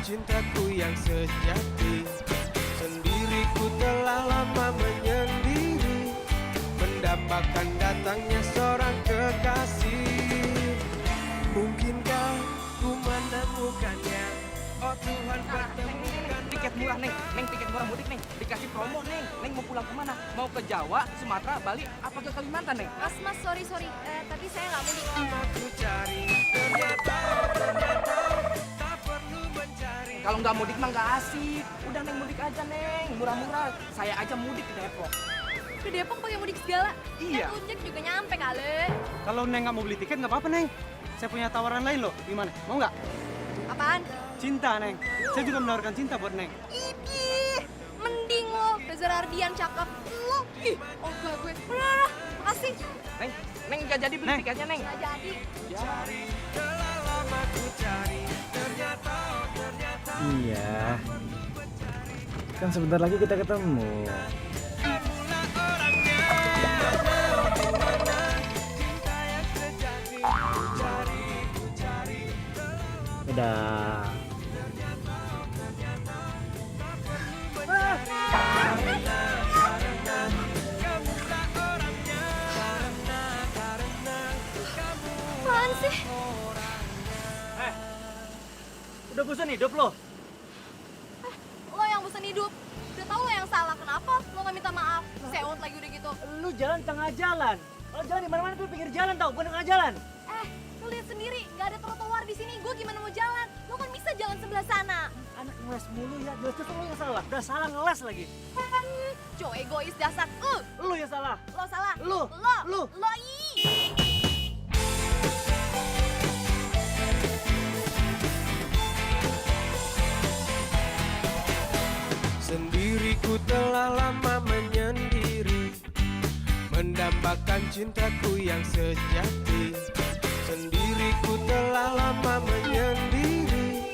cintaku yang sejati. Sendiriku telah lama menyendiri, mendapatkan datangnya seorang kekasih. Mungkinkah ku menemukannya? Oh Tuhan, pertemukan Tiket murah, Neng. Neng, tiket murah mudik, Neng. Dikasih promo, Neng. Neng mau pulang kemana? Mau ke Jawa, Sumatera, Bali, apa ke Kalimantan, Neng? Mas, sorry. Tapi saya nggak mudik. aku cari, ternyata tak perlu mencari. Kalau nggak mudik mah nggak asik. Udah, Neng, mudik aja, Neng. Murah-murah. Saya aja mudik ke Depok. Ke Depok pakai mudik segala. Iya. Kan ojek juga nyampe kali. Kalau Neng nggak mau beli tiket nggak apa-apa, Neng. Saya punya tawaran lain loh. Gimana? Mau nggak? Apaan? Cinta, Neng. Saya juga menawarkan cinta buat Neng. Idih, mending lo. Reza Ardian cakep. Lo, oh enggak gue. Udah, makasih. Neng nggak jadi beli Neng. tiketnya, Neng. Nggak jadi. Telah lama ku cari, ternyata Iya. Kan sebentar lagi kita ketemu. itulah orangnya. Dimana cinta yang sejati, ku cari. Dadah. Apaan sih? Udah bosan hidup lo? Lo yang bosan hidup. Udah tau lo yang salah. Kenapa lo nggak minta maaf? Sewot lagi udah gitu. Lu jalan tengah jalan. Kalau jalan di mana-mana tuh pinggir jalan tau, bukan tengah jalan. Lo lihat sendiri, nggak ada trotoar di sini. Gue gimana mau jalan? Lo kan bisa jalan sebelah sana. Anak ngeles mulu ya, jelas-jelas lu yang salah. Udah salah ngeles lagi. Cowok egois dasar. Lu yang salah. Lo salah. Lu. Lo ih. Sendiriku telah lama menyendiri, mendambakan cintaku yang sejati. Sendiriku telah lama menyendiri,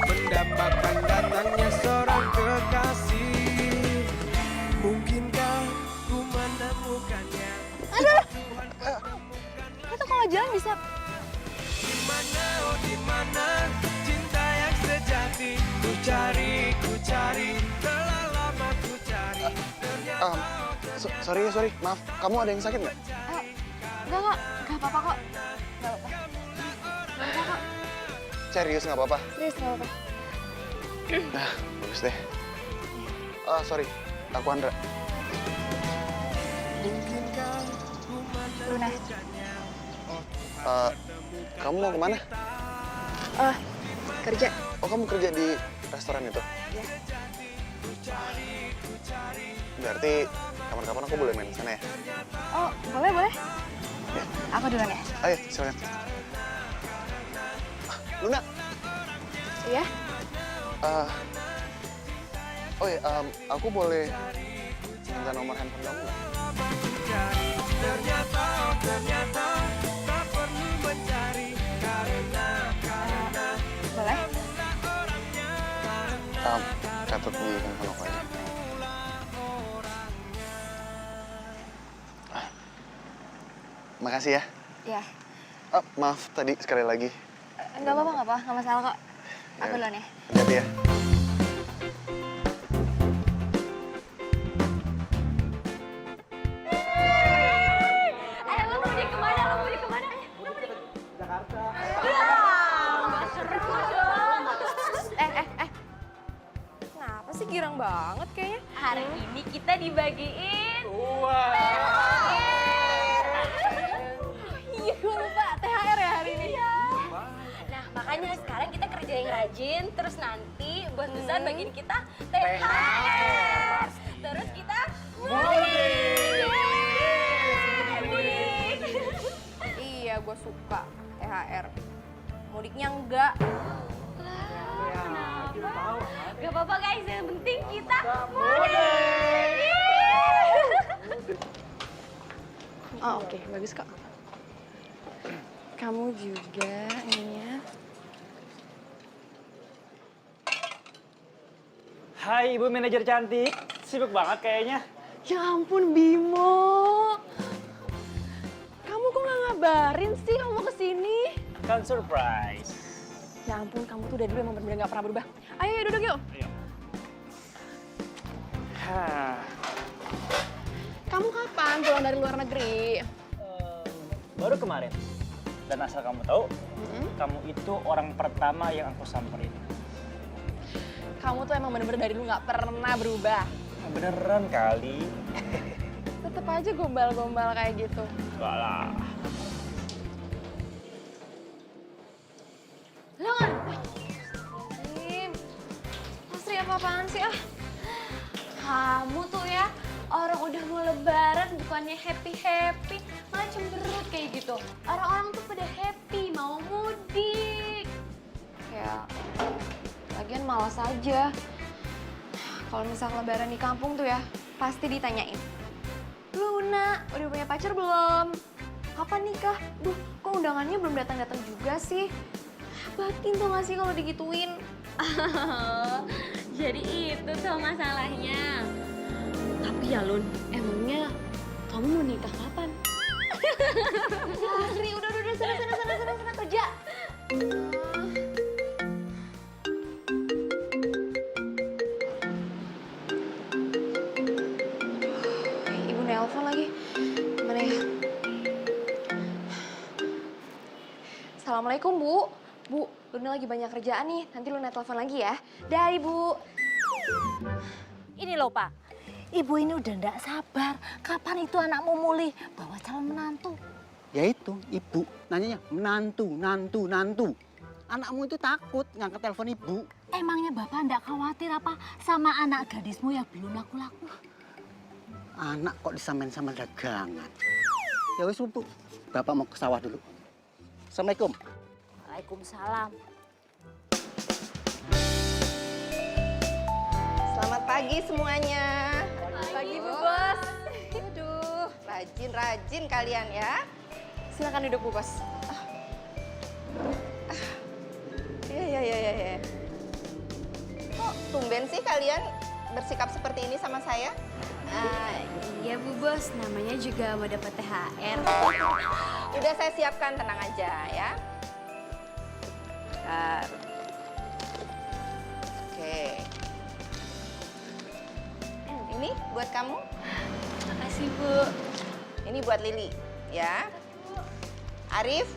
mendapatkan datangnya seorang kekasih. Mungkinkah ku menemukannya? Aduh. Itu kalau jalan bisa. Dimana, oh dimana cinta yang sejati? Ku cari, telah lama ku cari. Ternyata Sorry, maaf. Kamu ada yang sakit nggak? Enggak apa-apa kok. Enggak apa-apa kok. Serius nggak apa-apa? Serius nggak apa-apa. Nah, bagus deh. Sorry, aku Andra. mungkinkah ku Luna. menemukannya? Kamu mau kemana? Kerja. Oh, kamu kerja di restoran itu? Iya. Berarti kapan-kapan aku boleh main sana ya? Oh, boleh. Ya. Aku duluan ya. Ayo, silakan. Luna. Iya. Oh ya, aku boleh minta nomor handphone kamu nggak? Ternyata tak perlu mencari karena Boleh. Catat di handphone aku aja. Makasih ya. Iya. Maaf tadi sekali lagi. Enggak apa-apa, nggak masalah kok. Aku duluan ya. Hati-hati ya. Ayo, lo mau kemana? Jakarta. Kenapa sih girang banget kayaknya? Hari ini kita dibagiin. Iya, gue lupa. THR ya hari ini. Nah, makanya sekarang kita kerja yang rajin, terus nanti bos besar bagiin kita THR. Terus kita mudik. Iya, gue suka THR. Mudiknya enggak. Gak apa-apa guys, yang penting kita mudik. Oh, oke, bagus kok. Kamu juga ininya. Hai Ibu manajer cantik, sibuk banget kayaknya. Ya ampun Bimo. Kamu kok nggak ngabarin sih kamu kesini? Kan surprise. Ya ampun, kamu tuh dari dulu emang bener-bener nggak pernah berubah. Ayo duduk yuk. Kamu kapan pulang dari luar negeri? Baru kemarin. Dan asal kamu tahu, kamu itu orang pertama yang aku samperin. Kamu tuh emang bener-bener dari dulu nggak pernah berubah. Nah, beneran kali. Tetep aja gombal-gombal kayak gitu. Enggak lah. Lan! Astri apa-apaan sih ah? Kamu tuh ya, orang udah mau lebaran bukannya happy-happy, malah cemberut kayak gitu. Orang-orang tuh pada happy, mau mudik. Ya, lagian malas aja. Kalau misal lebaran di kampung tuh ya, pasti ditanyain. Luna, udah punya pacar belum? Kapan nikah? Duh, kok undangannya belum datang-datang juga sih? Batin tuh gak sih kalau digituin? Jadi itu tuh masalahnya. Tapi ya Lun, emangnya kamu mau nikah kapan? Astri, udah, sana kerja. Ibu nelpon lagi. Mana ya? Assalamualaikum, Bu. Bu, Luna lagi banyak kerjaan nih. Nanti Luna telepon lagi ya. Dah, Ibu. Ini loh Pak, Ibu ini udah ndak sabar. Kapan itu anakmu mulih bawa calon menantu? Ya itu, ibu nanyanya nantu. Anakmu itu takut ngangkat telepon ibu. Emangnya Bapak ndak khawatir apa sama anak gadismu yang belum laku-laku? Anak kok disamain sama dagangan. Ya wis Bu, Bapak mau ke sawah dulu. Assalamualaikum. Waalaikumsalam. Selamat pagi semuanya. Pagi, Bu Bos. Aduh, rajin kalian ya. Silakan duduk, Bu Bos. Ya. Kok tumben sih kalian bersikap seperti ini sama saya? Iya Bu Bos, namanya juga mau dapat THR. Udah saya siapkan, tenang aja ya. Bentar. Oke. Ini buat kamu. Makasih Bu. Ini buat Lili, ya. Arif.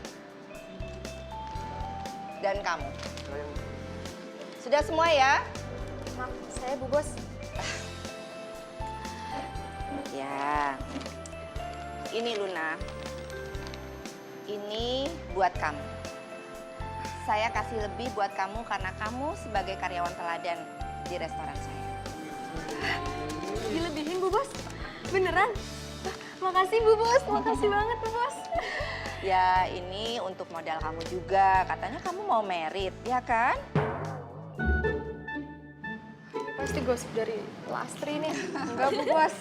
Dan kamu. Sudah semua ya? Maaf, saya Bu Bos. Ya. Ini Luna. Ini buat kamu. Saya kasih lebih buat kamu karena kamu sebagai karyawan teladan di restoran saya. Dilebihin, Bu Bos? Beneran? Makasih, Bu Bos. Makasih banget, Bu Bos. Ya, ini untuk modal kamu juga. Katanya kamu mau merit, ya kan? Pasti gosip dari Lastri nih. Enggak, Bu Bos.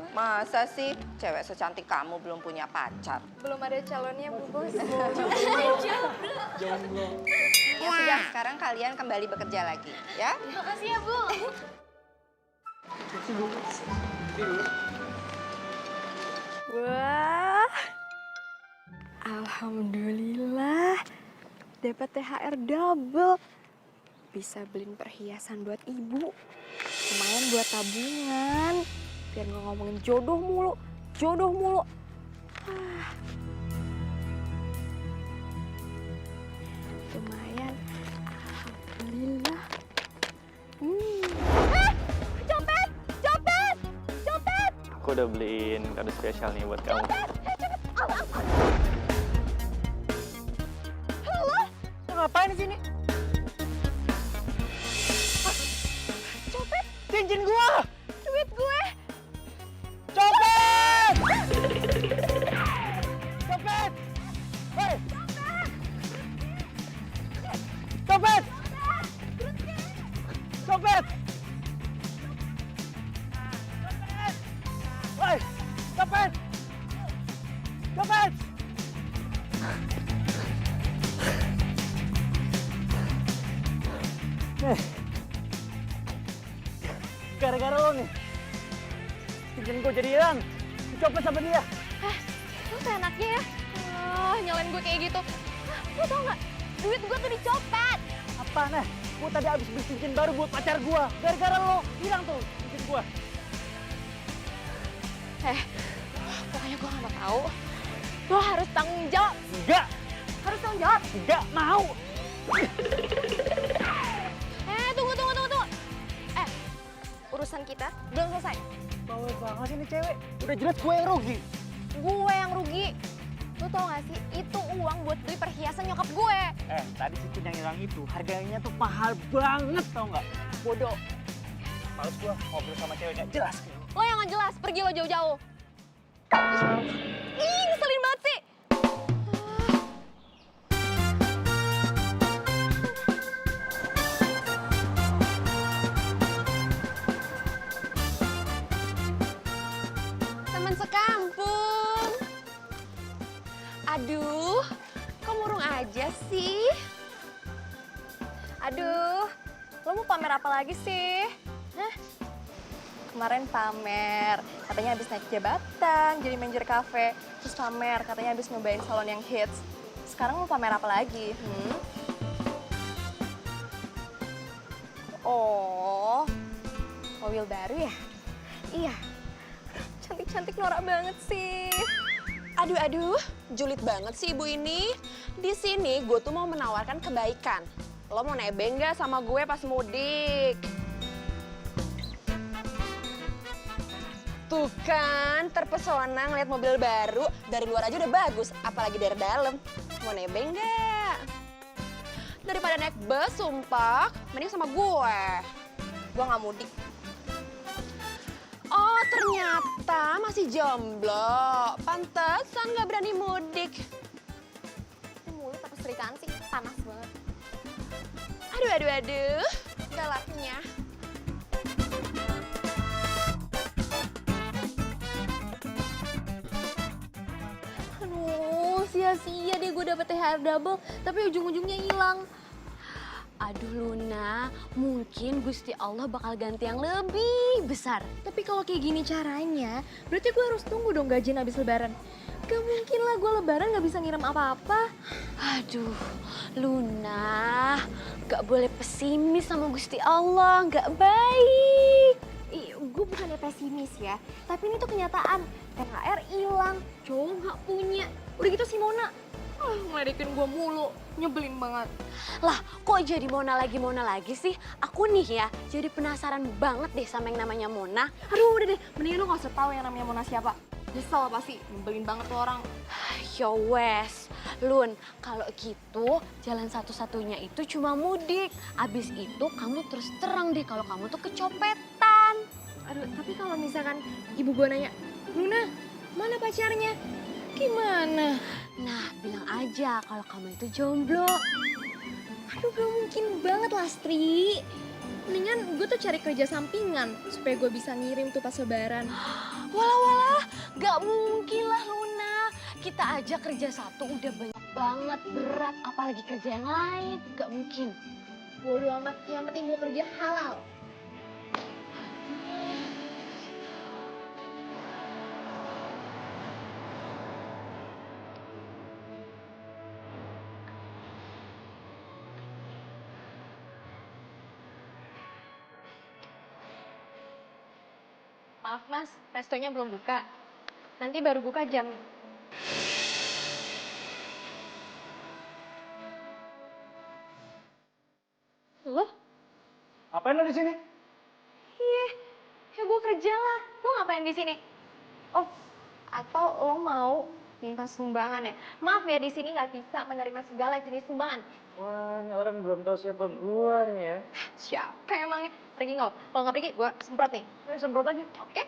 Masa sih cewek secantik kamu belum punya pacar? Belum ada calonnya, Bu Bos. Ya sudah, sekarang kalian kembali bekerja lagi, ya? Makasih ya Bu. Wah, alhamdulillah dapat THR double. Bisa beliin perhiasan buat ibu. Lumayan buat tabungan. Biar nggak ngomongin jodoh mulu. Lumayan. Alhamdulillah. Copet! Aku udah beliin kado spesial nih buat kamu. Ngapain di sini? Copet! Cincin gua! Duit gue! Copet! Copet! Hei! Copet! Copet! Hei! Copet! Copet! Gara-gara lo nih, cincin gue jadi hilang. Dicopet sama dia. Lu seenaknya ya? Nyalain gue kayak gitu. Lu tau gak? Duit gue tuh dicopet. Apaan Gue tadi abis beli cincin baru buat pacar gue. Gara-gara lo hilang tuh cincin gue. Pokoknya gue gak mau tahu. Lo harus tanggung jawab. Enggak, Harus tanggung jawab. enggak mau. Tunggu. Urusan kita belum selesai. Bawel banget ini cewek. Udah jelas gue yang rugi. Gue yang rugi. Lo tau gak sih, itu uang buat beli perhiasan nyokap gue. Tadi cincin yang hilang itu harganya tuh mahal banget tau nggak? Bodoh. Males gue ngobrol sama cewek gak jelas. Lo yang gak jelas, pergi lo jauh-jauh. Ih, ngeselin banget sih. Teman sekampung. Aduh, kok murung aja sih? Aduh, lo mau pamer apa lagi sih? Hah? Kemarin pamer, katanya habis naik jabatan, jadi manajer kafe. Terus pamer, katanya habis nyobain salon yang hits. Sekarang mau pamer apa lagi? Oh, mobil baru ya? Iya, cantik-cantik norak banget sih. Aduh, julid banget sih ibu ini. Di sini gue tuh mau menawarkan kebaikan. Lo mau nebeng nggak sama gue pas mudik? Tuh kan, terpesona ngeliat mobil baru. Dari luar aja udah bagus, apalagi dari dalam. Mau nebeng nggak? Daripada naik bus, sumpah, mending sama gue. Gue gak mudik. Oh, ternyata masih jomblo. Pantesan gak berani mudik. Ini mulut apa serikaan sih? Panas banget. Aduh. Galaknya. Aduh, sia-sia deh gue dapet THR double, tapi ujung-ujungnya hilang. Aduh Luna, mungkin Gusti Allah bakal ganti yang lebih besar. Tapi kalau kayak gini caranya, berarti gue harus tunggu dong gajian habis lebaran. Gak mungkin lah gue lebaran gak bisa ngirim apa-apa. Aduh, Luna, gak boleh pesimis sama Gusti Allah, gak baik. Gue bukannya pesimis ya, tapi ini tuh kenyataan. THR hilang, cowok gak punya. Udah gitu si Mona, ngeledekin gue mulu, nyebelin banget. Lah, kok jadi Mona lagi sih? Aku nih ya, jadi penasaran banget deh sama yang namanya Mona. Aduh udah deh, mendingan lu gak usah tahu yang namanya Mona siapa. Nyesel pasti, nyebelin banget tuh orang. Yo wes, Lun, kalau gitu jalan satu-satunya itu cuma mudik. Abis itu kamu terus terang deh kalau kamu tuh kecopetan. Aduh, tapi kalau misalkan ibu gue nanya, Luna, mana pacarnya? Gimana? Nah, bilang aja kalau kamu itu jomblo. Aduh, gak mungkin banget, Lastri. Mendingan gue tuh cari kerja sampingan supaya gue bisa ngirim tuh pas lebaran. Walah, gak mungkin lah Luna. Kita aja kerja satu udah banyak banget, berat. Apalagi kerja yang lain, gak mungkin. Bodoh amat, yang penting gue kerja halal. Maaf mas, restonya belum buka. Nanti baru buka jam. Lo? Ngapain lo di sini? Iya, ya gue kerja lah. Lo ngapain di sini? Oh, atau lo mau minta sumbangan ya? Maaf ya, di sini nggak bisa menerima segala jenis sumbangan. Wah, ini orang belum tahu siapa gua nih ya. Siapa emangnya? Pergi nggak? Kalau nggak pergi, gue semprot nih. Semprot aja. Oke?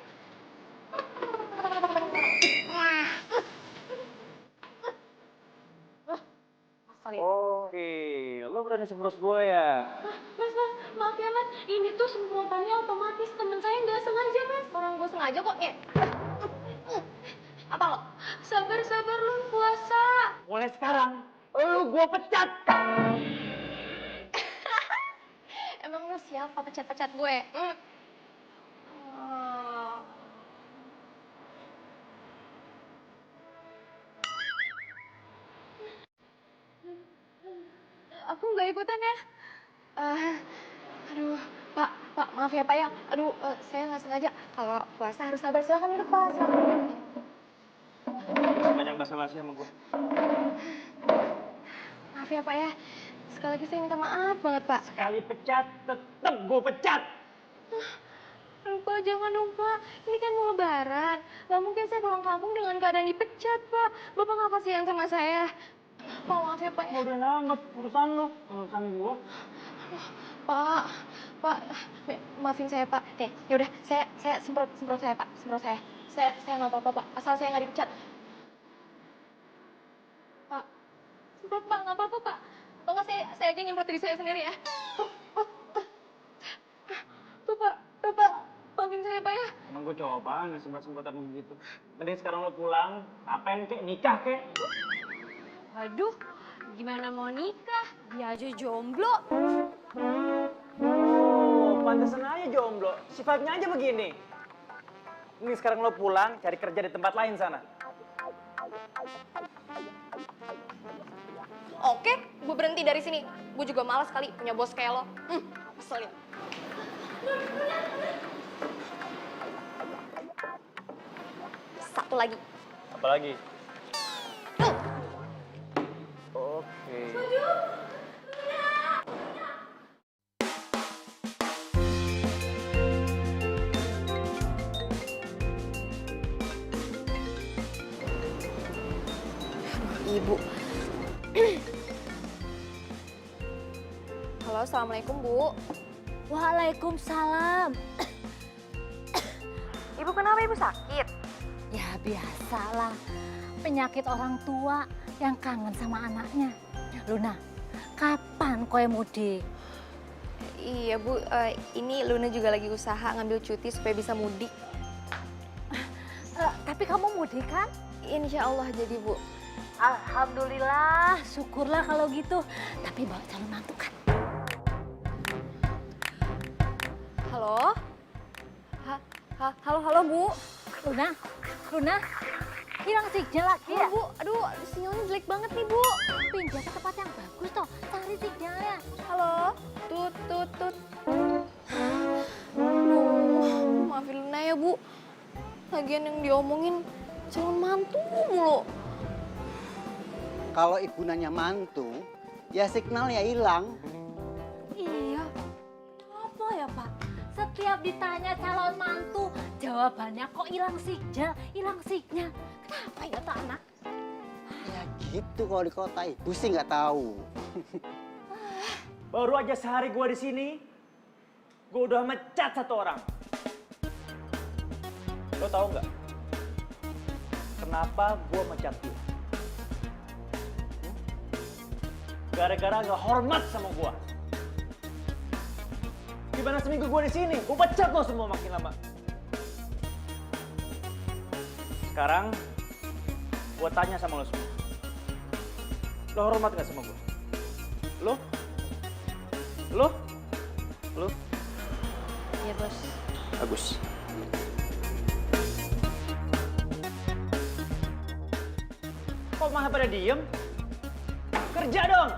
Oke, lo berani semprot gua ya? Mas, maaf ya mas. Ini tuh semprotannya otomatis. Temen saya nggak sengaja mas. Orang gue sengaja kok ya. Apa lo? Sabar lu puasa. Mulai sekarang, lo gua pecat. Emang lu siapa pecat-pecat gue? Aku nggak ikutan ya. Aduh, Pak, maaf ya Pak ya. Aduh, saya nggak sengaja. Kalau puasa harus sabar, silakan duduk Pak. Banyak basa-basi sama gue. Maaf ya Pak ya. Sekali lagi saya minta maaf banget Pak. Sekali pecat, tetep gue pecat. Aduh Pak, jangan dong Pak. Ini kan mau lebaran. Gak mungkin saya pulang kampung dengan keadaan dipecat Pak. Bapak nggak kasihan sama saya. Pak, maaf ya Pak. Udah nangkep urusan lo, urusan gue. Pak, maafin saya Pak. Nih, yaudah, saya semprot saya Pak, semprot saya. Saya nggak apa-apa Pak, asal saya nggak dipecat. Pak, semprot Pak, nggak apa-apa Pak. Kalau nggak saya aja nyemprot diri saya sendiri ya. Tuh Pak, maafin saya Pak ya. Emang gue cowok apaan nggak sempat apa begitu. Mending sekarang lo pulang, ngapain kek, nikah kek. Waduh, gimana mau nikah? Dia aja jomblo. Oh, pantesan aja jomblo. Sifatnya aja begini. Ini sekarang lo pulang, cari kerja di tempat lain sana. Oke, gue berhenti dari sini. Gue juga malas kali punya bos kayak lo. Keselin. Satu lagi. Apa lagi? Oke. Ibu. Halo, assalamualaikum Bu. Waalaikumsalam. Ibu kenapa Ibu sakit? Ya biasalah, penyakit orang tua yang kangen sama anaknya. Luna, kapan kowe mudik? Iya Bu, ini Luna juga lagi usaha ngambil cuti supaya bisa mudik. Tapi kamu mudik kan? Insya Allah jadi Bu. Alhamdulillah, syukurlah kalau gitu. Tapi bawa calon mantu kan? Halo? Halo Bu. Luna, hilang sinyal lagi ya? Bu, aduh sinyalnya jelek banget nih Bu. Pindah ke tempat yang bagus toh, cari sinyalnya. Halo? Tut. Aduh, maafin Luna ya Bu. Lagian yang diomongin calon mantu mulu. Kalau ibu nanya mantu, ya signalnya hilang. Iya, apa ya Pak? Setiap ditanya calon mantu, jawabannya kok hilang sinyal. Kenapa ya tak anak? Ya gitu kalau di kota, ibu sih nggak tahu. Baru aja sehari gue di sini, gue udah mecat satu orang. Lo tau nggak? Kenapa gue mecat dia? Gara-gara nggak hormat sama gue. Gimana seminggu gue di sini? Gue pecat lo semua makin lama. Sekarang gue tanya sama lo semua. Lo hormat nggak sama gue? Lo? Iya Bos. Bagus. Kok malah pada diem? Kerja dong!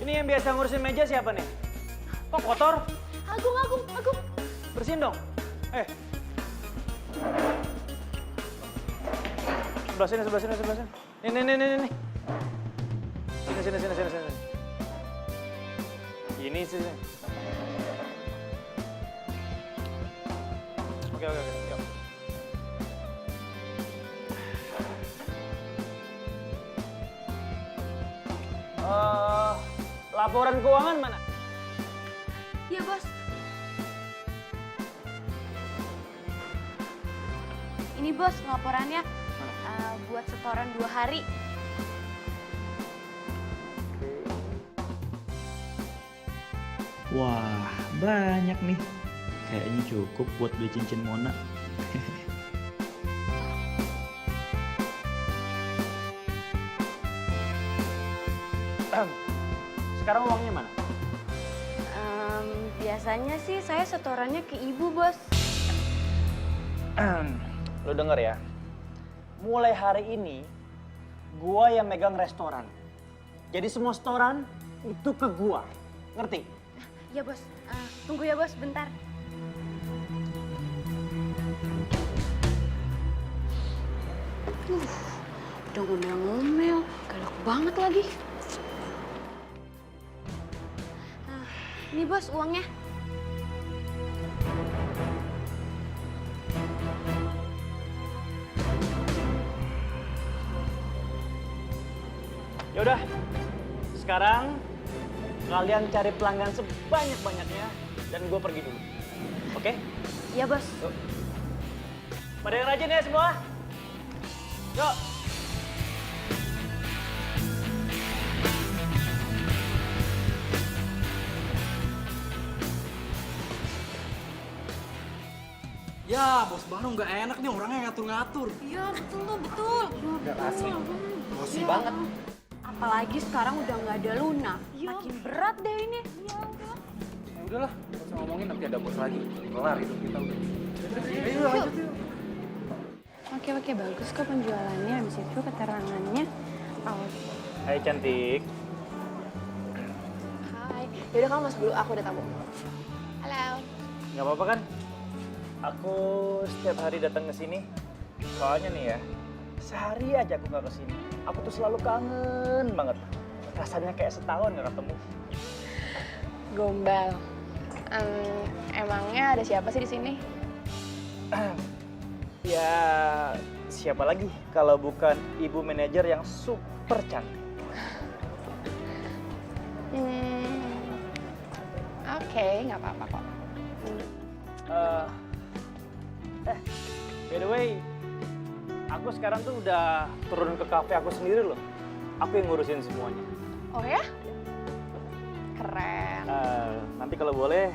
Ini yang biasa ngurusin meja siapa nih? Kok kotor? Agung. Bersihin dong. Sebelah sini. Nih. Sini. Ini sih. Oke, yuk. Laporan keuangan mana? Iya Bos. Ini Bos laporannya buat setoran 2 hari. Wah, banyak nih. Kayaknya cukup buat beli cincin Mona. Sekarang uangnya mana? Biasa Biasanya sih saya setorannya ke ibu, Bos. Lo denger ya, mulai hari ini gua yang megang restoran. Jadi semua setoran itu ke gua, ngerti? Ya, Bos. Tunggu ya, Bos, bentar. Udah ngomel-ngomel, galak banget lagi. Ini Bos uangnya. Yaudah, sekarang kalian cari pelanggan sebanyak-banyaknya dan gue pergi dulu. Oke? Iya, Bos. Yuk. Pada yang rajin ya semua. Yuk. Ya, bos baru nggak enak nih orangnya ngatur-ngatur. Iya, betul tuh, betul. Nggak asli. Emosi Iya. banget. Apalagi sekarang udah nggak ada Luna. Makin berat deh ini. Ya udahlah, nggak usah ngomongin nanti ada bos lagi. Kelar hidup kita udah. Ayo lanjut yuk. Oke, bagus kok penjualannya. Habis itu keterangannya out. Hai cantik. Hai. Yaudah kamu masuk dulu, aku udah tamu. Halo. Nggak apa-apa kan? Aku setiap hari datang ke sini. Soalnya nih ya, sehari aja aku nggak kesini. Aku tuh selalu kangen banget. Rasanya kayak setahun nggak ketemu. Gombal. Emangnya ada siapa sih di sini? Ya, siapa lagi kalau bukan ibu manajer yang super cantik. Oke, nggak apa-apa kok. By the way, aku sekarang tuh udah turun ke kafe aku sendiri loh. Aku yang ngurusin semuanya. Oh ya? Keren. Nanti kalau boleh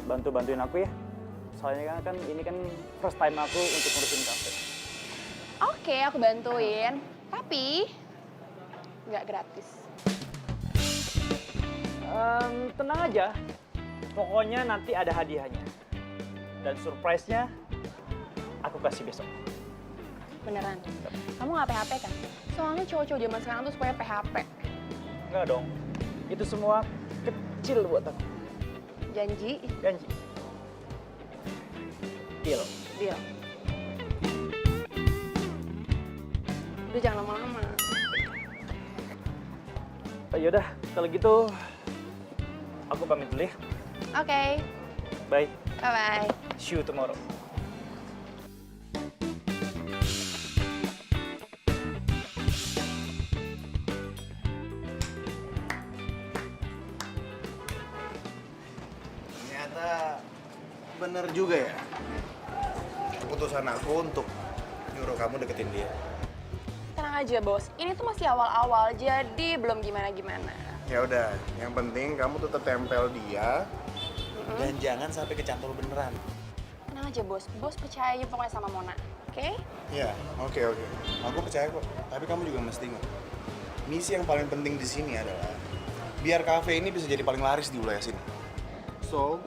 bantuin aku ya. Soalnya kan ini kan first time aku untuk ngurusin kafe. Oke, aku bantuin. Tapi nggak gratis. Tenang aja. Pokoknya nanti ada hadiahnya. Dan surprise-nya aku kasih besok. Beneran? Kamu nggak PHP kan? Soalnya cowok-cowok zaman sekarang tuh supaya PHP. Enggak dong. Itu semua kecil buat aku. Janji? Janji. Deal. Deal. Udah jangan lama-lama. Yaudah, kalau gitu aku pamit dulu ya. Oke. Bye. Bye-bye. See you tomorrow. Ternyata bener juga ya. Keputusan aku untuk nyuruh kamu deketin dia. Tenang aja, Bos. Ini tuh masih awal-awal, jadi belum gimana-gimana. Ya udah, yang penting kamu tetap tempel dia dan jangan sampai kecantol beneran. Tenang aja, Bos. Bos percaya aja pokoknya sama Mona. Oke? Iya, oke. Aku percaya kok. Tapi kamu juga mesti ingat. Misi yang paling penting di sini adalah biar kafe ini bisa jadi paling laris di wilayah sini. So,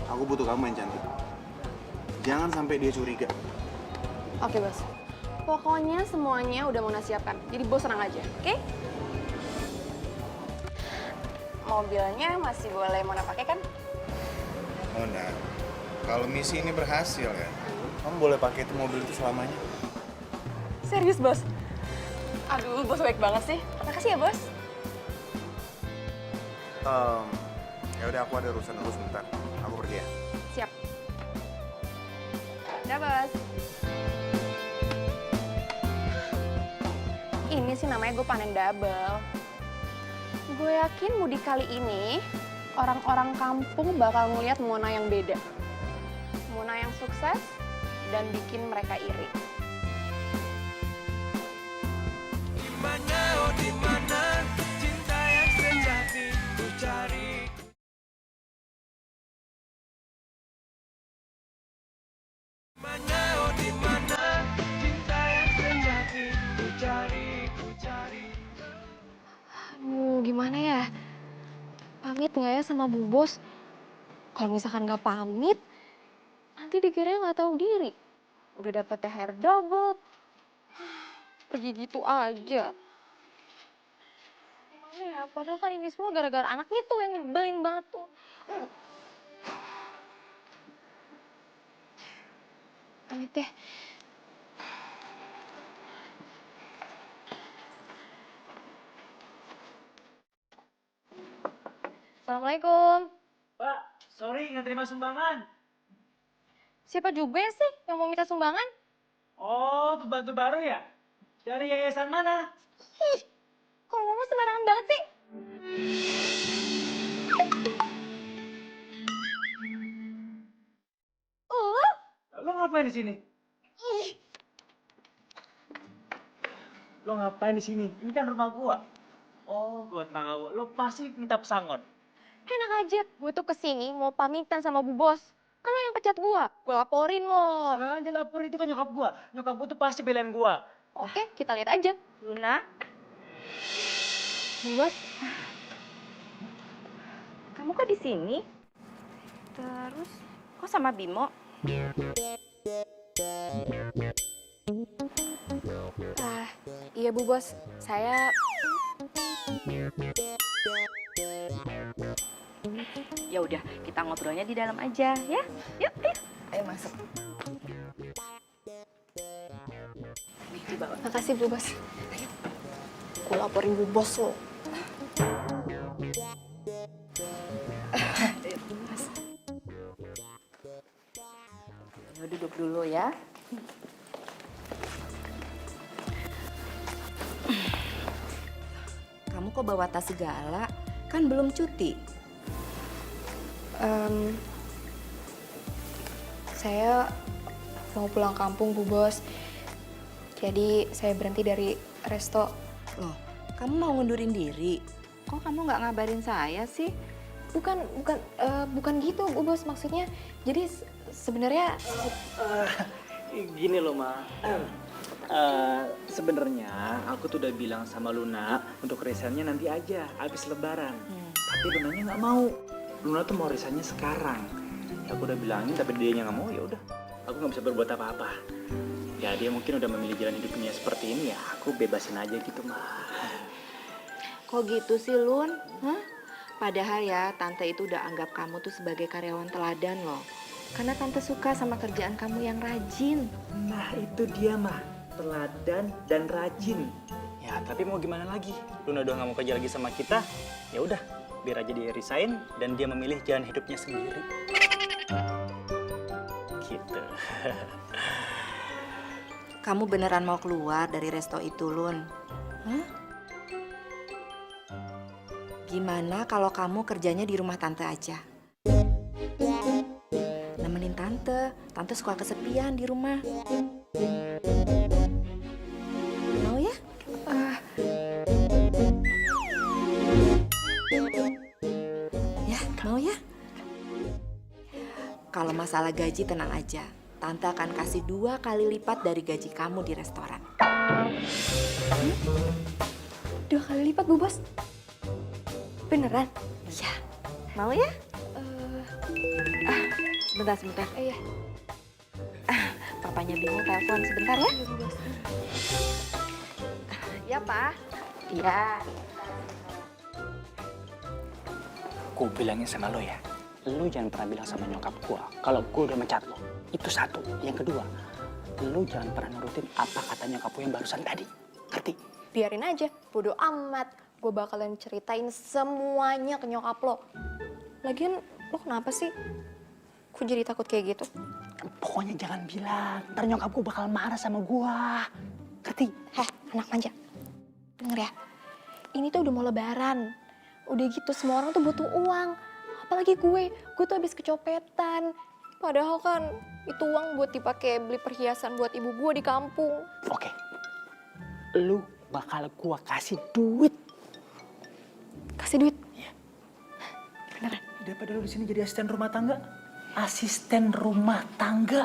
aku butuh kamu yang cantik. Jangan sampai dia curiga. Oke, Bos. Pokoknya semuanya udah Mona siapkan. Jadi Bos tenang aja, oke? Mobilnya masih boleh Mona pakai kan? Mona, kalau misi ini berhasil ya, kamu boleh pakai itu mobil itu selamanya. Serius, Bos? Aduh, Bos baik banget sih. Makasih ya, Bos. Ya udah, aku ada urusan dulu sebentar. Aku pergi ya. Siap. Udah, Bos. Ini sih namanya gue panen double. Gue yakin mudik kali ini orang-orang kampung bakal ngeliat Mona yang beda. Mona yang sukses dan bikin mereka iri. Dimana, oh dimana cinta yang sejati ku cari. Dimana, oh dimana cinta yang sejati ku cari. Aduh, gimana ya? Pamit nggak ya sama Bu Bos? Kalau misalkan nggak pamit, nanti dikira nggak tahu diri. Udah dapet THR double, pergi gitu aja. Gimana ya, padahal kan ini semua gara-gara anaknya tuh yang nyebelin banget tuh. Pamit deh. Assalamualaikum. Pak, sorry nggak terima sumbangan. Siapa juga sih yang mau minta sumbangan? Oh, pembantu baru ya? Dari yayasan mana? Ih, kalau ngomong sembarangan banget sih. Lo ngapain di sini? Lo ngapain di sini? Ini kan rumah gua. Oh, gua tahu. Lo pasti minta pesangon. Enak aja, gue tuh kesini mau pamitan sama Bu Bos. Kan lo yang pecat gue laporin lo. Jangan lapor, itu kan nyokap gua. Nyokap gua tuh pasti belain gua. Oke, kita lihat aja. Luna, Bu Bos, kamu kok di sini? Terus, kok sama Bimo? Iya Bu Bos, saya... Ya udah, kita ngobrolnya di dalam aja ya. Yuk, ayo. Ayo masuk. Nih, dibawa. Makasih Bu Bos. Gue laporin Bu Bos lo. Ayo duduk dulu ya. Kamu kok bawa tas segala? Kan belum cuti. Saya mau pulang kampung Bu Bos. Jadi saya berhenti dari resto. Loh, kamu mau ngundurin diri? Kok kamu nggak ngabarin saya sih? Bukan gitu Bu Bos, maksudnya. Jadi sebenarnya Gini loh, Ma. Sebenarnya aku tuh udah bilang sama Luna untuk resignnya nanti aja, habis Lebaran. Tapi Lunanya nggak mau. Luna tuh mau resignnya sekarang. Ya, aku udah bilangin, tapi dia nggak mau. Ya udah, aku nggak bisa berbuat apa-apa. Ya dia mungkin udah memilih jalan hidupnya seperti ini, ya aku bebasin aja gitu, Ma. Kok gitu sih, Lun? Hah? Padahal ya, Tante itu udah anggap kamu tuh sebagai karyawan teladan loh. Karena Tante suka sama kerjaan kamu yang rajin. Nah, itu dia, Ma. Teladan dan rajin. Ya, tapi mau gimana lagi? Luna udah nggak mau kerja lagi sama kita. Ya udah, biar aja dia resign dan dia memilih jalan hidupnya sendiri. Gitu. Kamu beneran mau keluar dari resto itu, Lun? Hah? Gimana kalau kamu kerjanya di rumah Tante aja? Nemenin Tante. Tante suka kesepian di rumah. Mau ya? Ya, mau ya? Kalau masalah gaji tenang aja. Tante akan kasih 2 kali lipat dari gaji kamu di restoran. 2 kali lipat Bu Bos. Beneran? Iya. Mau ya? Sebentar. Iya. Papanya Bimo telepon sebentar ya. Iya, Pak. Iya. Aku bilangin sama lo ya, lo jangan pernah bilang sama nyokap gua kalau gua udah mencat lo. Itu satu. Yang kedua, lo jangan pernah nurutin apa kata nyokap lo yang barusan tadi. Ngerti? Biarin aja, bodo amat. Gue bakalan ceritain semuanya ke nyokap lo. Lagian lo kenapa sih? Gue jadi takut kayak gitu. Pokoknya jangan bilang, ntar nyokap gua bakal marah sama gua. Ngerti? Heh, anak manja. Denger ya, ini tuh udah mau lebaran. Udah gitu semua orang tuh butuh uang. Apalagi gue tuh habis kecopetan. Padahal kan itu uang buat dipakai beli perhiasan buat ibu gue di kampung. Oke, lu bakal gua kasih duit. Kasih duit? Iya. Beneran? Daripada lu di sini jadi asisten rumah tangga. Asisten rumah tangga.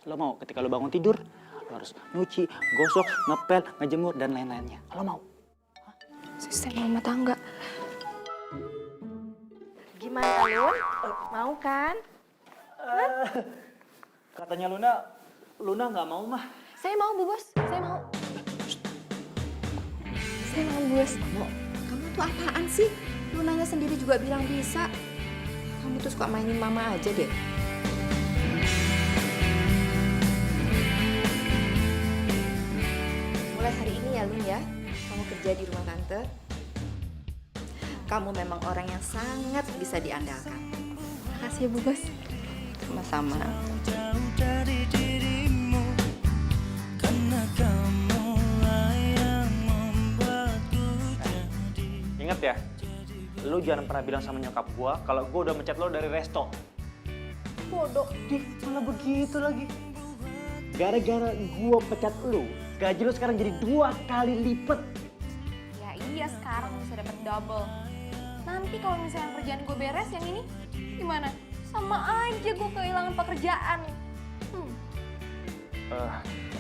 Lo mau ketika lo bangun tidur, lo harus nyuci, gosok, ngepel, ngejemur, dan lain-lainnya. Lo mau? Asisten rumah tangga. Gimana Lun? Mau kan? Katanya Luna nggak mau mah. Saya mau, Bu Bos. Saya mau. Saya mau, Bu Bos. Kamu tuh apaan sih? Lunanya sendiri juga bilang bisa. Kamu tuh suka mainin mama aja deh. Mulai hari ini ya Lun ya, kamu kerja di rumah tante. Kamu memang orang yang sangat bisa diandalkan. Makasih ya, Bu Bos. Sama-sama. Jauh dari dirimu, karena kamulah yang membuatku jadi. Ingat ya, lu jangan pernah bilang sama nyokap gua kalau gua udah mecat lo dari resto. Bodoh, malah begitu lagi. Gara-gara gua pecat lu, gaji lu sekarang jadi 2 kali lipat. Ya iya, sekarang bisa dapat double. Nanti kalau misalnya kerjaan gue beres yang ini, gimana? Sama aja gue kehilangan pekerjaan.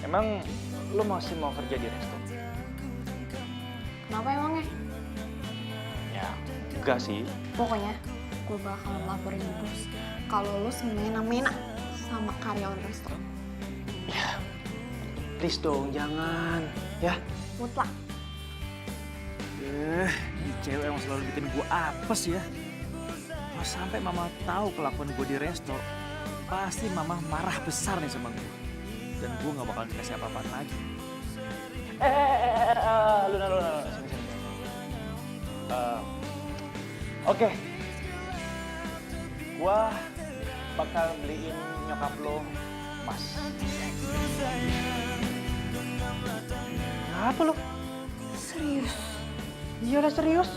Emang lu masih mau kerja di resto? Kenapa emangnya? Ya, enggak sih. Pokoknya gue bakalan laporin bos kalau lo semena-mena sama karyawan restoran. Ya, please dong, jangan. Ya. Mutlak. Ini cewek emang selalu bikin gue apes ya. Kalau sampai mama tahu kelakuan gue di resto, pasti mama marah besar nih sama gue. Dan gue gak bakal dikasih apa-apaan lagi. Luna, sini. Oke. Gue bakal beliin nyokap lo emas. Apa lo? Serius? Iyalah serius.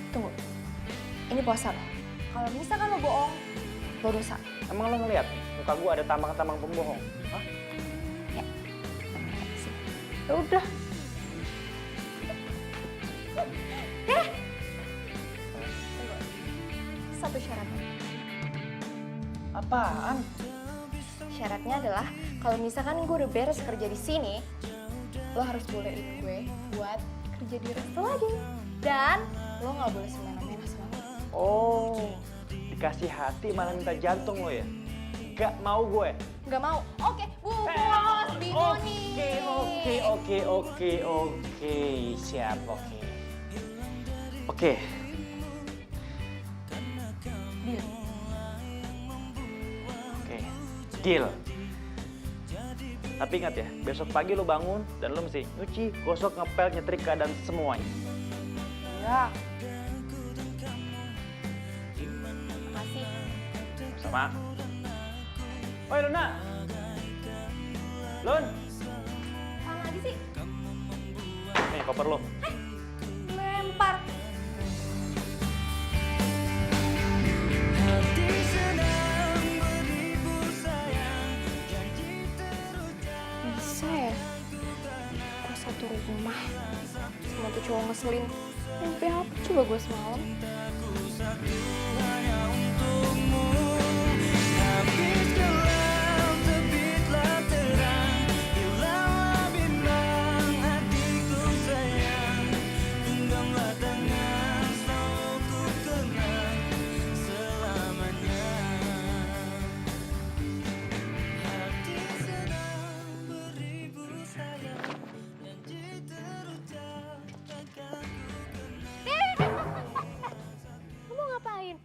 Tunggu. Ini puasa lo. Kalau misalkan lo bohong, lo dosa. Emang lo ngeliat muka gue ada tambang-tambang pembohong? Hah? Ya. Ya udah. Satu syaratnya. Apaan? Syaratnya adalah kalau misalkan gue udah beres kerja di sini, lo harus bolehin gue buat kerja di resto lagi. Dan lo nggak boleh semena-mena sama gue. Oh, dikasih hati malah minta jantung lo ya? Gak mau gue. Nggak mau. Oke, Bu Bos, bingung nih. Oke. Siap, oke. Oke. Deal. Oke, deal. Tapi ingat ya, besok pagi lo bangun dan lo mesti nyuci, gosok, ngepel, nyetrika, dan semuanya. Ya. Makasih. Sama. Oi Luna. Lun. Apaan lagi sih? Nih koper lo. Lempar. Hati sedang beribu sayang, janji terucap. Bisa ya? Gue satu rumah sama tuh cowok ngeselin. Mimpi apa coba gue semalam? Hanya untukmu, habis gelap terbitlah terang, hilanglah bimbang hatiku sayang, genggamlah tangan selalu ku kenang selamanya. Hati sedang beribu sayang, janji terucap takkan ku kenang. Lu mau ngapain?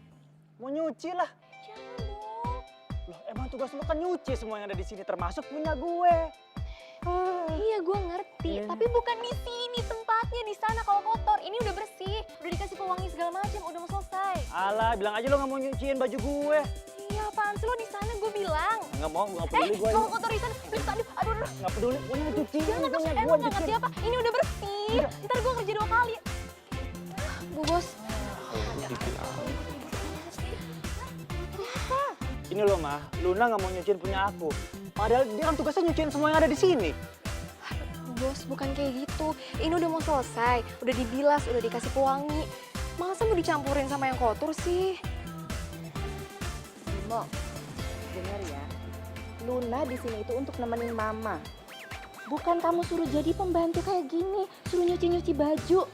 Mau nyuci lah. Jangan dong. Loh, emang tugas lo kan nyuci semua yang ada di sini, termasuk punya gue. Iya gue ngerti, tapi bukan di sini tempatnya, di sana kalau kotor. Ini udah bersih, udah dikasih pewangi segala macam, udah mau selesai. Alah, bilang aja lo gak mau nyuciin baju gue. Iya apaan sih lo di sana gue bilang. Nggak mau, gue gak peduli gue. Kalau kotor di sana, please aduh. Gak peduli, gue yang nyuciin. Jangan dong, punya emang gue gak ngerti apa? Ini udah bersih. Ntar gue kerja 2 kali. Bu Bos, Ini loh mah, Luna gak mau nyuciin punya aku. Padahal dia kan tugasnya nyuciin semua yang ada di sini. Bu Bos, bukan kayak gitu. Ini udah mau selesai, udah dibilas, udah dikasih pewangi. Masa mau dicampurin sama yang kotor sih? Bimo, dengar ya. Luna di sini itu untuk nemenin mama. Bukan kamu suruh jadi pembantu kayak gini, suruh nyuci-nyuci baju.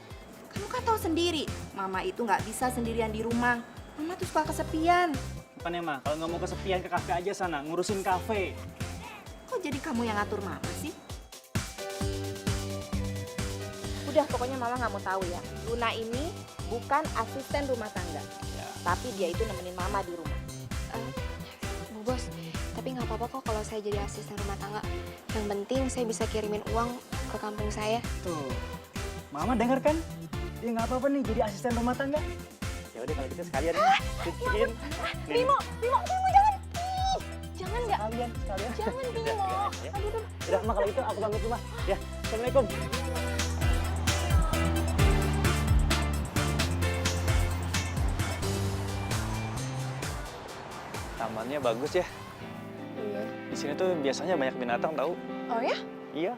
Kamu kan tahu sendiri, Mama itu nggak bisa sendirian di rumah. Mama tuh suka kesepian. Bukannya mah, kalau nggak mau kesepian ke kafe aja sana, ngurusin kafe. Kok jadi kamu yang ngatur Mama sih? Udah, pokoknya Mama nggak mau tahu ya. Luna ini bukan asisten rumah tangga. Tapi dia itu nemenin Mama di rumah. Bu Bos, tapi nggak apa-apa kok kalau saya jadi asisten rumah tangga. Yang penting saya bisa kirimin uang ke kampung saya. Tuh, Mama denger kan? Ya nggak apa-apa nih jadi asisten rumah tangga. Ya udah kalau gitu sekalian bikin. Bimo, jangan. Ih, jangan nggak? Sekalian. Jangan Bimo. Ya. Udah, Mah kalau itu aku pamit rumah. Ya, Assalamualaikum. Tamannya bagus ya. Iya. Di sini tuh biasanya banyak binatang tahu. Oh ya? Iya.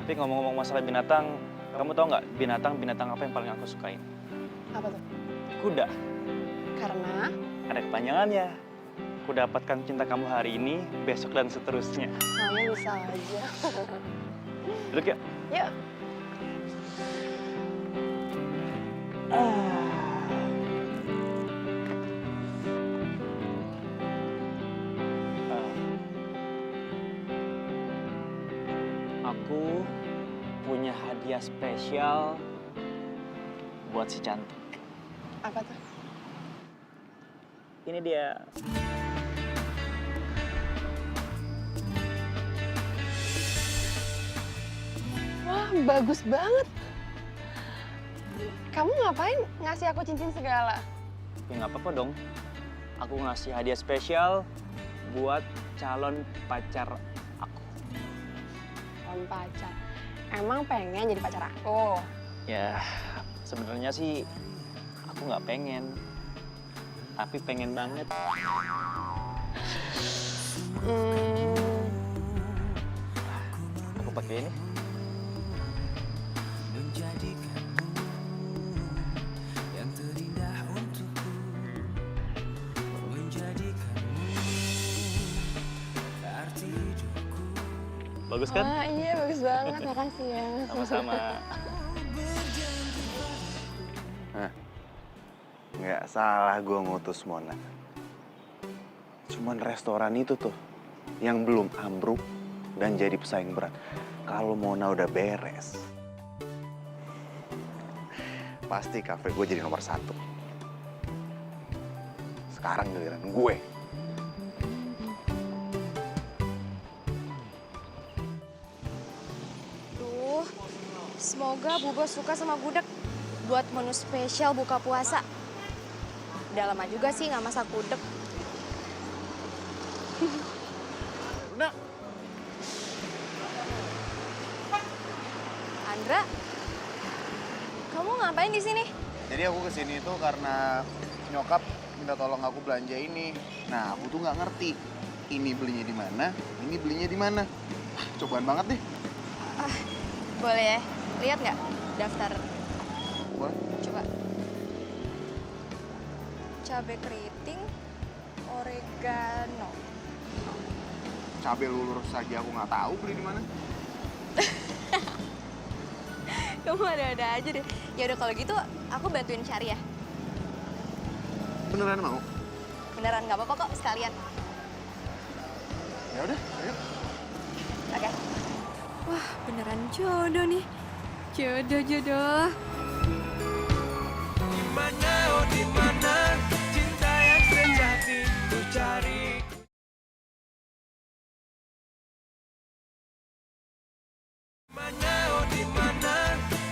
Tapi ngomong-ngomong masalah binatang, kamu tahu nggak binatang apa yang paling aku sukain? Apa tuh? Kuda. Karena? Ada kepanjangannya. Ku dapatkan cinta kamu hari ini, besok dan seterusnya. Kamu bisa aja. Duduk ya. Yuk. Aku punya hadiah spesial buat si cantik. Apa tuh? Ini dia. Wah, bagus banget. Kamu ngapain ngasih aku cincin segala? Ya nggak apa-apa dong. Aku ngasih hadiah spesial buat calon pacar aku. Calon pacar. Emang pengen jadi pacar aku? Ya, sebenarnya sih aku nggak pengen. Tapi pengen banget. Aku pakai ini. Yang terindah untukku, menjadikanmu arti hidupku. Bagus kan? Wah, iya bagus banget. Makasih ya. Sama-sama. Nggak salah gue ngutus Mona. Cuman restoran itu tuh yang belum ambruk dan jadi pesaing berat. Kalau Mona udah beres, pasti kafe gue jadi nomor 1. Sekarang giliran gue. Duh, semoga Bu Bos suka sama gudeg buat menu spesial buka puasa. Udah lama juga sih nggak masak gudeg. Luna. Andra, kamu ngapain di sini? Jadi aku kesini itu karena nyokap minta tolong aku belanja ini. Nah, aku tuh nggak ngerti ini belinya di mana, ini belinya di mana. Cobaan banget deh. Boleh ya? Lihat nggak daftar? Boleh. Coba. Cabai keriting, oregano. Cabai lurus saja aku nggak tahu beli di mana. Kamu ada-ada aja deh. Ya udah kalau gitu aku bantuin cari ya. Beneran mau? Beneran nggak apa-apa kok sekalian. Ya udah, ayo. Oke. Wah, beneran jodoh nih. Jodoh. Dimana, oh dimana cinta yang sejati ku cari. Dimana, oh dimana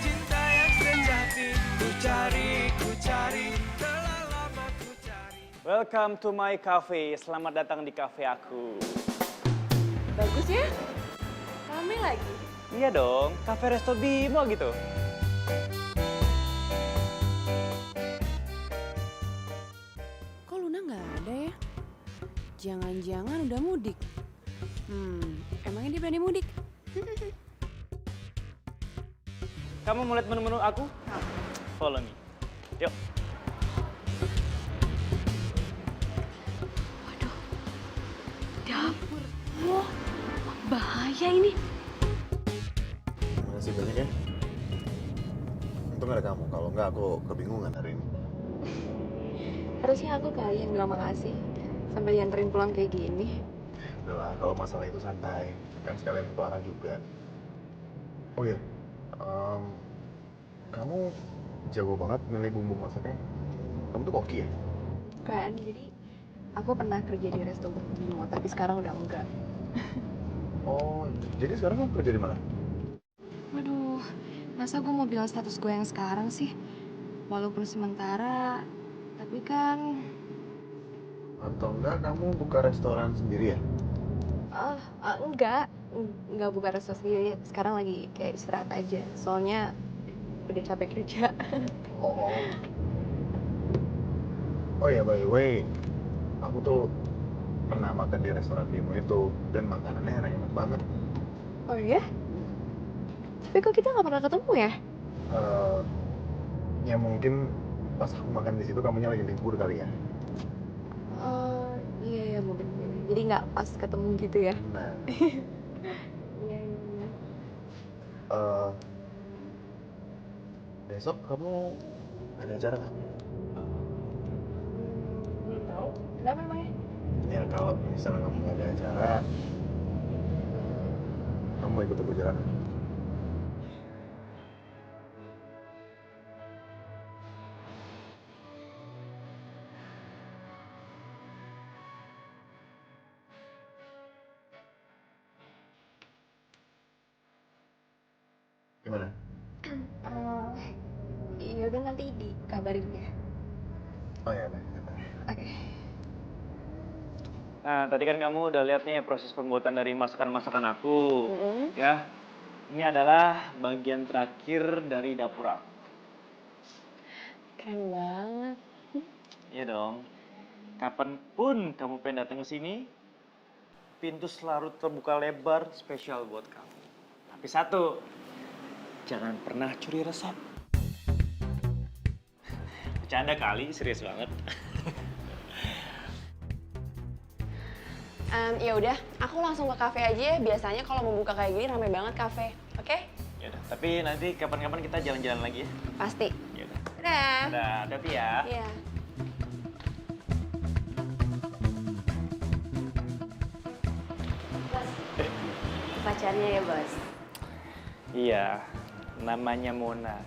cinta yang sejati ku cari. Telah lama ku cari. Welcome to my cafe. Selamat datang di cafe aku. Bagus ya? Rame lagi. Iya dong, cafe Resto Bimo gitu. Kok Luna nggak ada ya? Jangan-jangan udah mudik. Emangnya dia berani mudik? Kamu mau lihat menu-menu aku? Follow me. Yuk. Dapur. Wah, bahaya ini. Terima kasih banyak ya. Untung ada kamu, kalau nggak aku kebingungan hari ini. Harusnya aku kali yang bilang makasih. Sampai dianterin pulang kayak gini. Udah lah, kalau masalah itu santai. Kan sekalian untuk arah juga. Oh iya, kamu jago banget milih bumbu masaknya. Kamu tuh koki ya? Kan, jadi aku pernah kerja di resto bumbu, tapi sekarang udah enggak. Oh, jadi sekarang kamu kerja di mana? Waduh, masa gue mau bilang status gue yang sekarang sih? Walaupun sementara, tapi kan... Atau enggak kamu buka restoran sendiri ya? Enggak buka resto sendiri. Sekarang lagi kayak istirahat aja. Soalnya udah capek kerja. Oh. Oh ya, by the way, aku tuh pernah makan di restoran Bimo itu dan makanannya enak banget. Oh iya? Tapi kok kita nggak pernah ketemu ya? Ya mungkin pas aku makan di situ kamunya lagi libur kali ya. Iya mungkin. Jadi nggak pas ketemu gitu ya? Nah. Iya. Besok kamu ada acara nggak? Belum tahu. Kenapa emangnya? Ya kalau misalnya kamu nggak ada acara, kamu ikut aku jalan. Gimana? Iya udah nanti dikabarin ya. Oh ya, baik. Oke. Nah, tadi kan kamu udah lihat nih proses pembuatan dari masakan-masakan aku. Ya, ini adalah bagian terakhir dari dapur aku. Keren banget. Iya dong. Kapanpun kamu pengen datang ke sini, pintu selalu terbuka lebar spesial buat kamu. Tapi satu, jangan pernah curi resep. Bercanda kali, serius banget. Ya udah, aku langsung ke kafe aja ya. Biasanya kalau mau buka kayak gini rame banget kafe. Oke? Ya udah, tapi nanti kapan-kapan kita jalan-jalan lagi ya. Pasti. Ya udah. Dadah. Dadah, hati-hati ya. Iya. Pacarnya ya, Bos? Iya, namanya Mona.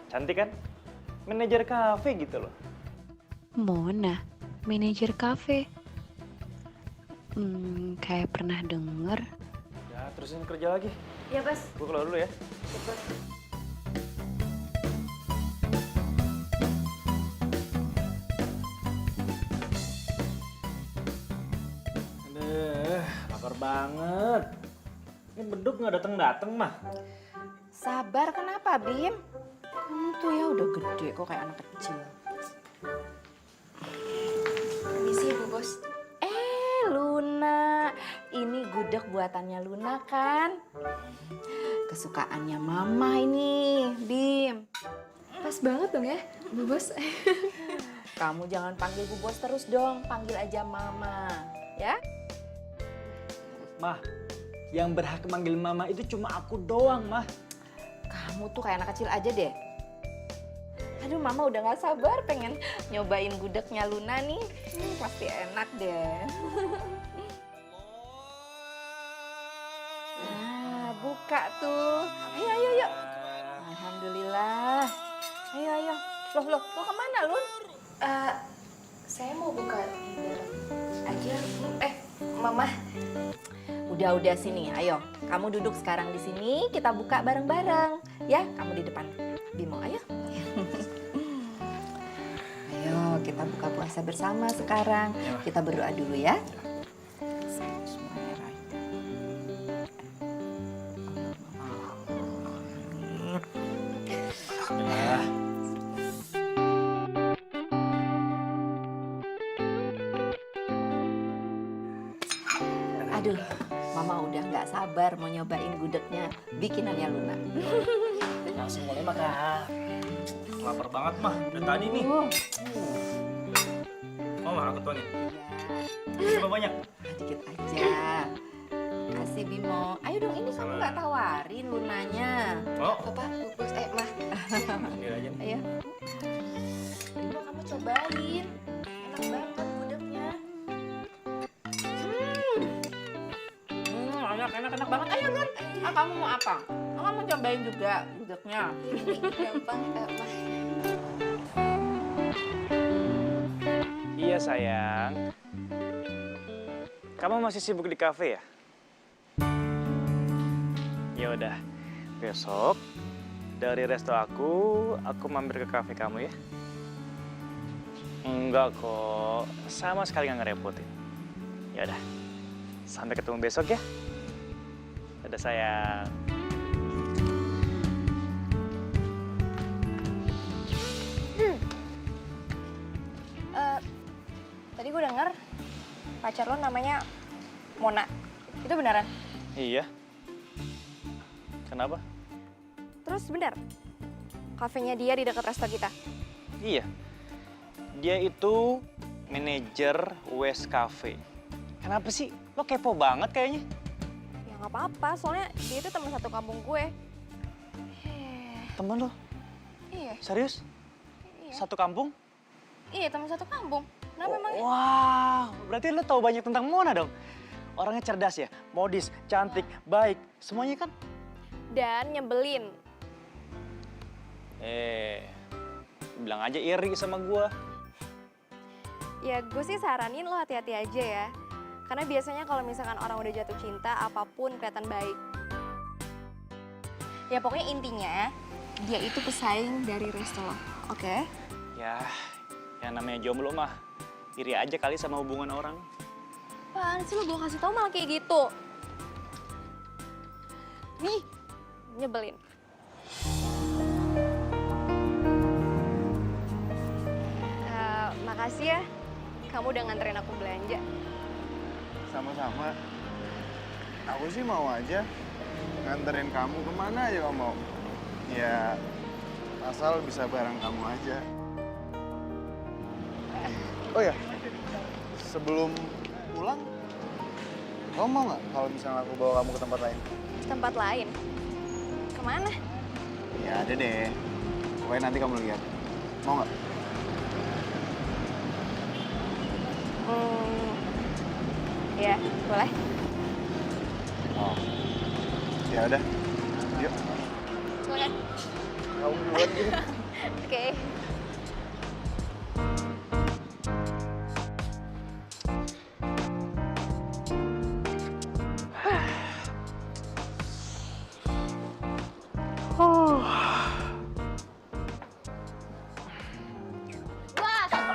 Cantik kan? Manajer kafe gitu loh. Mona, manajer kafe. Kayak pernah denger. Ya, terusin kerja lagi. Iya, Bos. Gue keluar dulu ya. Iya, Bos. Aduh, lapar banget. Ini beduk nggak datang-datang mah. Sabar kenapa, Bim? Kamu tuh ya udah gede kok kayak anak kecil. Permisi Bu Bos. Luna, ini gudeg buatannya Luna kan? Kesukaannya Mama ini, Bim. Pas banget dong ya, Bu Bos. Kamu jangan panggil Bu Bos terus dong, panggil aja Mama, ya? Mah, yang berhak manggil Mama itu cuma aku doang, Mah. Kamu tuh kayak anak kecil aja deh. Aduh, Mama udah gak sabar pengen nyobain gudegnya Luna nih. Pasti enak deh. Nah, buka tuh. Ayo, ayo, yuk. Alhamdulillah. Ayo, ayo. Loh, kemana, Lun? Saya mau buka di dalam aja. Mama. Udah sini. Ayo, kamu duduk sekarang di sini. Kita buka bareng-bareng. Ya, kamu di depan. Bimo, ayo. Ayo, kita buka puasa bersama sekarang. Kita berdoa dulu ya. Aduh, Mama udah nggak sabar mau nyobain gudegnya bikinannya Luna. Langsung mulai makan. Lapar banget, Mah. Udah tadi nih. Mau aku tuangin? Berapa banyak? Dikit aja. Kasih Bimo. Ayo dong, ini kamu nggak tawarin Lunanya. Oh. Papa, Bu Bos, Mah. Sendiri aja. cobain. Enak banget gudegnya. Enak banget. Ayo, Lun. Kamu mau apa? Kamu mau cobain juga gudegnya? Gampang, Mah. Iya sayang. Kamu masih sibuk di kafe ya? Ya udah, besok dari resto aku mampir ke kafe kamu ya. Enggak kok, sama sekali nggak ngerepotin. Ya udah, sampai ketemu besok ya. Dadah sayang. Tadi gue denger pacar lo namanya Mona. Itu beneran? Iya. Kenapa? Terus bener? Kafenya dia di dekat resto kita? Iya. Dia itu manajer West Cafe. Kenapa sih? Lo kepo banget kayaknya. Ya nggak apa-apa, soalnya dia itu teman satu kampung gue. Temen lo? Iya. Serius? Iya. Satu kampung? Iya, teman satu kampung. Kenapa emangnya? Wah, berarti lo tahu banyak tentang Mona dong. Orangnya cerdas ya, modis, cantik, baik, semuanya kan? Dan nyebelin. Bilang aja iri sama gua. Ya gue sih saranin lo hati-hati aja ya. Karena biasanya kalau misalkan orang udah jatuh cinta, apapun kelihatan baik. Ya pokoknya intinya, dia itu pesaing dari resto lo, oke? Ya, yang namanya jomblo mah iri aja kali sama hubungan orang. Apaan sih lo, gue kasih tau malah kayak gitu. Nih, nyebelin. Makasih ya, kamu udah nganterin aku belanja. Sama-sama. Aku sih mau aja nganterin kamu kemana aja kamu mau. Ya, asal bisa bareng kamu aja. Oh ya, sebelum pulang, kamu mau nggak kalau misalnya aku bawa kamu ke tempat lain? Tempat lain? Kemana? Ya ada deh. Pokoknya nanti kamu lihat. Mau nggak? Ya, boleh. Oh. Ya udah. Yuk. Boleh. Kamu duluan gitu. Oke.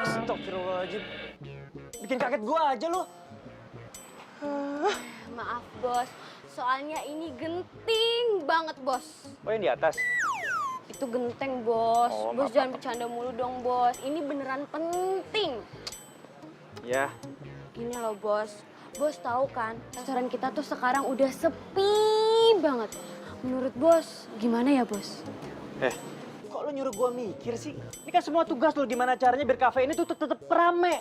Astagfirullahaladzim. Bikin kaget gua aja lo. Maaf bos, soalnya ini genting banget bos. Oh yang di atas? Itu genteng bos. Oh, Bos maaf, jangan maaf. bercanda mulu dong bos. Ini beneran penting. Ya. Gini loh bos. Bos tahu kan, restoran kita tuh sekarang udah sepi banget. Menurut bos, gimana ya bos? Kok lo nyuruh gua mikir sih? Ini kan semua tugas lo, gimana caranya biar kafe ini tuh tetep rame.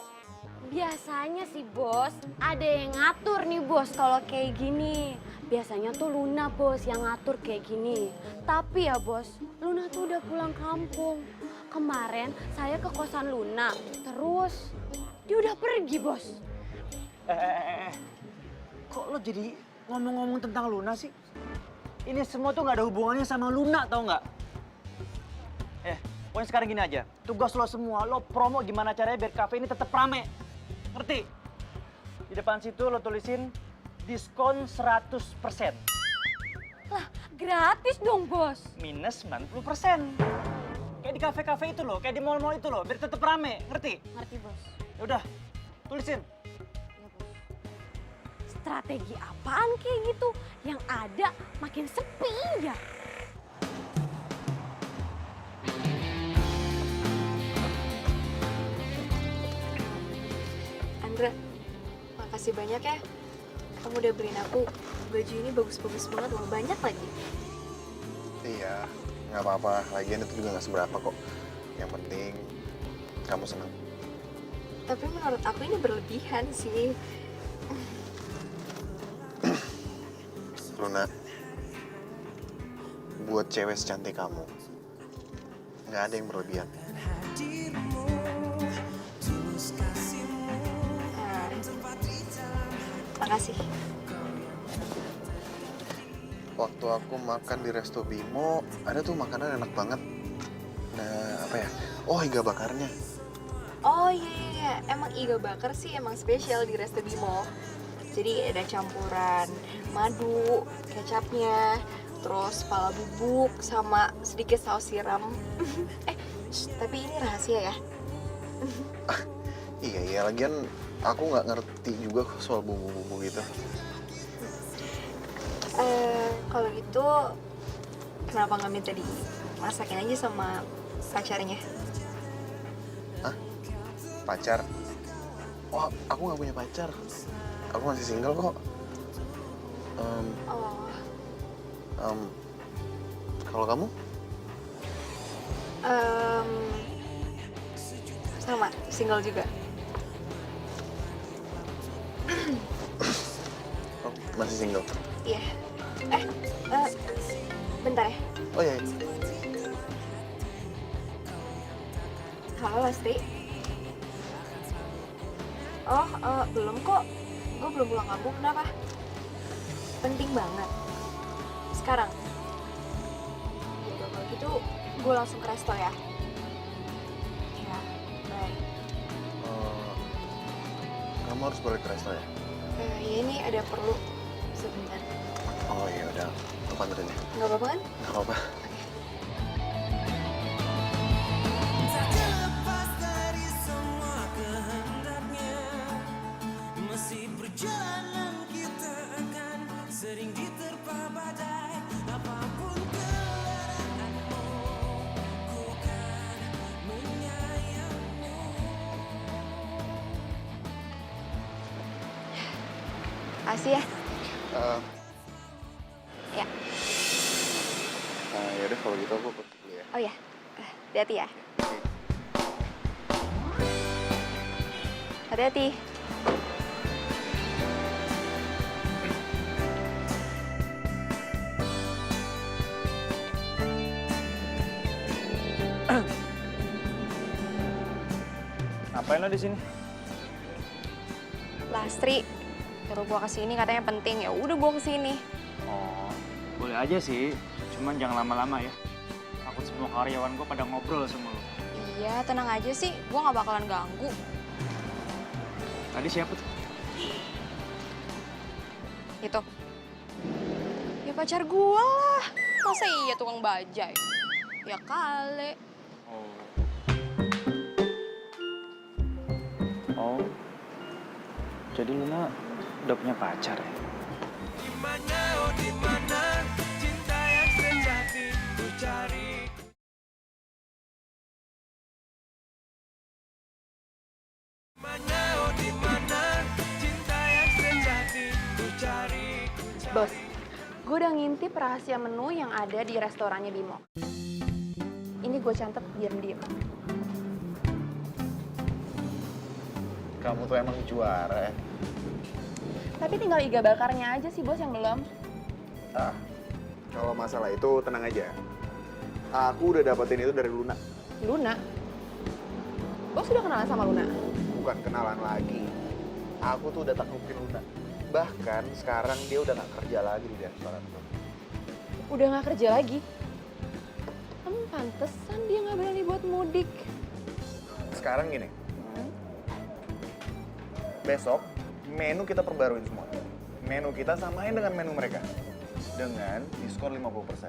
Biasanya sih bos, ada yang ngatur nih bos kalau kayak gini. Biasanya tuh Luna bos yang ngatur kayak gini. Tapi ya bos, Luna tuh udah pulang kampung. Kemarin saya ke kosan Luna, terus dia udah pergi bos. Kok lo jadi ngomong-ngomong tentang Luna sih? Ini semua tuh gak ada hubungannya sama Luna, tau nggak? Pokoknya sekarang gini aja, tugas lo semua, lo promo gimana caranya biar kafe ini tetap rame. Ngerti? Di depan situ lo tulisin diskon 100%. Lah, gratis dong bos. Minus 90%. Kayak di kafe-kafe itu loh, kayak di mall-mall itu loh, biar tetap rame. Ngerti? Ngerti bos. Yaudah, tulisin. Strategi apaan kayak gitu? Yang ada makin sepi ya. Andra, makasih banyak ya. Kamu udah beliin aku baju ini bagus-bagus banget loh, banyak lagi. Iya, nggak apa-apa. Lagian itu juga nggak seberapa kok. Yang penting kamu senang. Tapi menurut aku ini berlebihan sih. Luna, buat cewek secantik kamu, nggak ada yang berlebihan. Makasih. Waktu aku makan di Resto Bimo, ada tuh makanan enak banget. Nah, apa ya? Oh, iga bakarnya. Oh iya, emang iga bakar sih emang spesial di Resto Bimo. Jadi ada campuran madu, kecapnya, terus kepala bubuk, sama sedikit saus siram. Tapi ini rahasia ya. Iya, lagian aku nggak ngerti juga soal bumbu-bumbu gitu. Kalau gitu, kenapa nggak minta dimasakin aja sama pacarnya? Hah? Pacar? Oh, aku nggak punya pacar. Aku masih single kok. Kalau kamu? Sama, single juga. Oh, masih single? Iya. Bentar ya. Oh iya. Halo, Lesti. Oh, belum kok. Gue belum pulang kampung, kenapa? Penting banget. Sekarang? Yaudah, kalau gitu gue langsung ke resto ya. Ya, bye. Kamu harus balik ke resto ya? Ya ini ada perlu sebentar. Oh iya udah, aku anterin ya. Nggak apa-apa kan? Nggak apa-apa. Tak terlepas dari semua kehendaknya, masih perjalanan kita akan sering diterpa badai. Apapun kelelahanmu, ku kan menyayangmu. Makasih ya. Ya. Yaudah kalau gitu aku pergi dulu ya. Oh ya, hati-hati ya. Hati-hati. Ngapain lo di sini? Lastri, nyuruh gua kesini katanya penting. Ya udah gua kesini. Oh, boleh aja sih. Cuman jangan lama-lama ya. Takut semua karyawan gue pada ngobrol sama lo. Iya, tenang aja sih. Gua nggak bakalan ganggu. Tadi siapa tuh? Itu. Ya pacar gua lah. Masa iya tukang bajai? Ya kali. Oh. Jadi Luna udah punya pacar ya? Dimana, oh dimana cinta yang sejati ku cari. Dimana, oh dimana cinta yang sejati ku cari. Bos, gue udah ngintip rahasia menu yang ada di restorannya Bimo. Ini gue catet diam-diam. Kamu tuh emang juara ya. Tapi tinggal iga bakarnya aja sih bos yang belum. Kalau masalah itu tenang aja. Aku udah dapetin itu dari Luna. Luna? Bos udah kenalan sama Luna? Bukan kenalan lagi. Aku tuh udah taklukin Luna. Bahkan sekarang dia udah gak kerja lagi di restoran tuh. Udah gak kerja lagi? Pantesan dia gak berani buat mudik. Sekarang gini. Besok menu kita perbaruin semua. Menu kita samain dengan menu mereka. Dengan diskon 50%.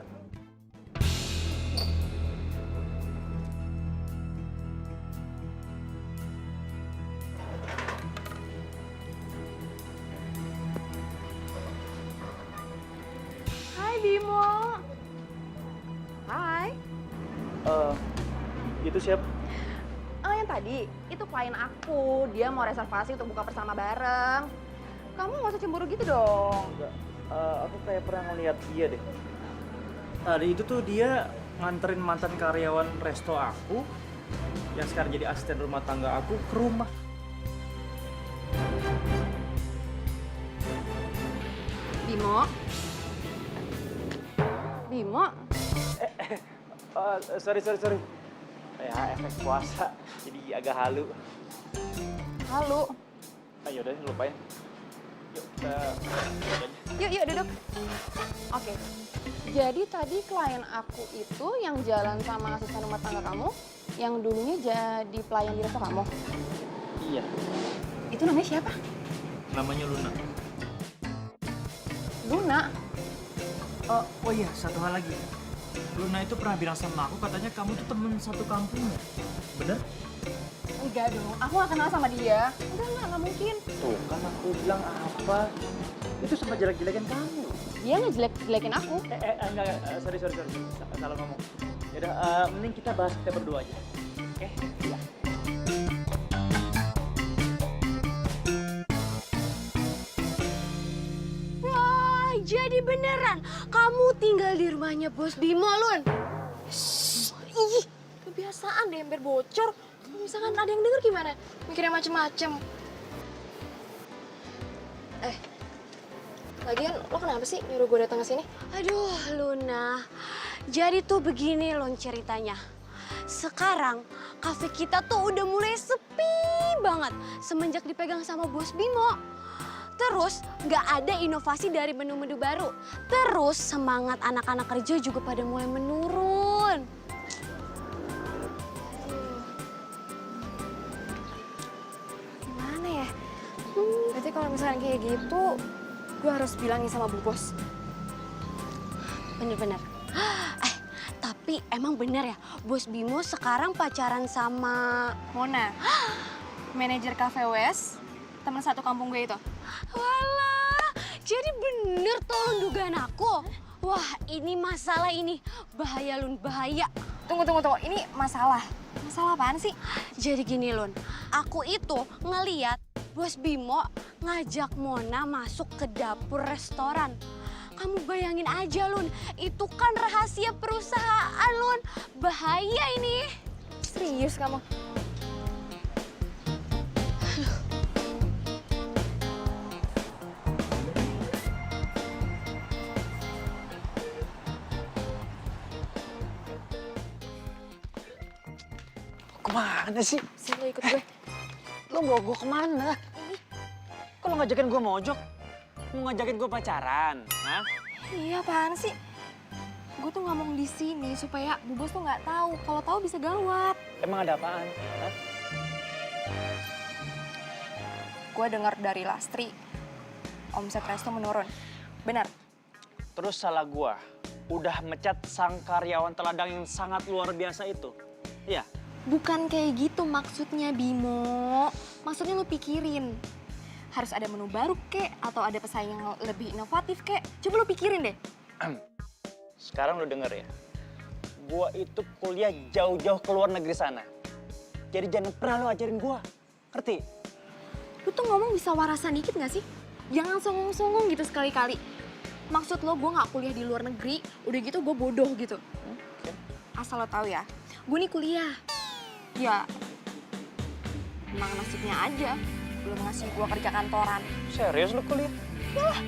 Hai Bimo. Hai. Itu siapa? Yang tadi, itu klien aku. Dia mau reservasi untuk buka bersama bareng. Kamu nggak usah cemburu gitu dong. Enggak. Aku kayak pernah ngeliat dia deh. Tadi itu tuh dia nganterin mantan karyawan resto aku yang sekarang jadi asisten rumah tangga aku ke rumah. Bimo? Bimo? Sorry. Ya, efek puasa. Jadi agak halu. Halo. Ayo udah lupain. Yuk. Yuk, yuk duduk. Oke. Jadi tadi klien aku itu yang jalan sama asisten rumah tangga kamu, yang dulunya jadi pelayan di resto kamu. Iya. Itu namanya siapa? Namanya Luna. Luna. Oh iya, satu hal lagi. Luna itu pernah bilang sama aku katanya kamu tuh temen satu kampung. Bener? Enggak dong, aku gak kenal sama dia. Enggak mungkin. Tuh kan aku bilang apa? Itu sama jelek-jelekin kamu. Dia ngejelek-jelekin aku. Enggak, sorry. Salah ngomong. Yaudah, mending kita bahas kita berdua aja. Oke? Iya. Wah, jadi beneran kamu tinggal di rumahnya Bos Bimo, Lun. Ih, kebiasaan deh ember bocor. Kalau misalkan ada yang denger gimana? Mikirnya macem-macem. Lagian lo kenapa sih nyuruh gue datang ke sini? Aduh, Luna. Jadi tuh begini Lun ceritanya. Sekarang kafe kita tuh udah mulai sepi banget semenjak dipegang sama Bos Bimo. Terus nggak ada inovasi dari menu-menu baru. Terus semangat anak-anak kerja juga pada mulai menurun. Gimana ya? Berarti kalau misalkan kayak gitu, gue harus bilangin sama Bu Bos. Bener-bener. Tapi emang bener ya, Bos Bimo sekarang pacaran sama Mona, manajer Cafe West, teman satu kampung gue itu. Walah, jadi bener tuh dugaan aku. Wah, ini masalah ini. Bahaya, Lun, bahaya. Tunggu. Ini masalah. Masalah apaan sih? Jadi gini, Lun. Aku itu ngeliat Bos Bimo ngajak Mona masuk ke dapur restoran. Kamu bayangin aja, Lun. Itu kan rahasia perusahaan, Lun. Bahaya ini. Serius kamu? Kemana sih? Sini ikut gue. Lo bawa gue kemana? Kok lo ngajakin gue mojok? Mau ngajakin gue pacaran? Hah? Iya, apaan sih? Gue tuh ngomong di sini supaya Bu Bos tuh nggak tahu. Kalau tahu bisa gawat. Emang ada apaan? Hah? Gue dengar dari Lastri, omset resto menurun. Benar? Terus salah gue, udah mecat sang karyawan teladan yang sangat luar biasa itu. Iya? Bukan kayak gitu maksudnya, Bimo. Maksudnya lu pikirin. Harus ada menu baru kek, atau ada pesaing yang lebih inovatif kek. Coba lu pikirin deh. Sekarang lu denger ya. Gua itu kuliah jauh-jauh ke luar negeri sana. Jadi jangan pernah lu ajarin gua. Ngerti? Lu tuh ngomong bisa warasan dikit gak sih? Jangan songong-songong gitu sekali-kali. Maksud lo gue gak kuliah di luar negeri, udah gitu gue bodoh gitu. Asal lo tahu ya, gue nih kuliah. Ya, emang nasibnya aja belum ngasih gue kerja kantoran. Serius lu kuliah? Yalah,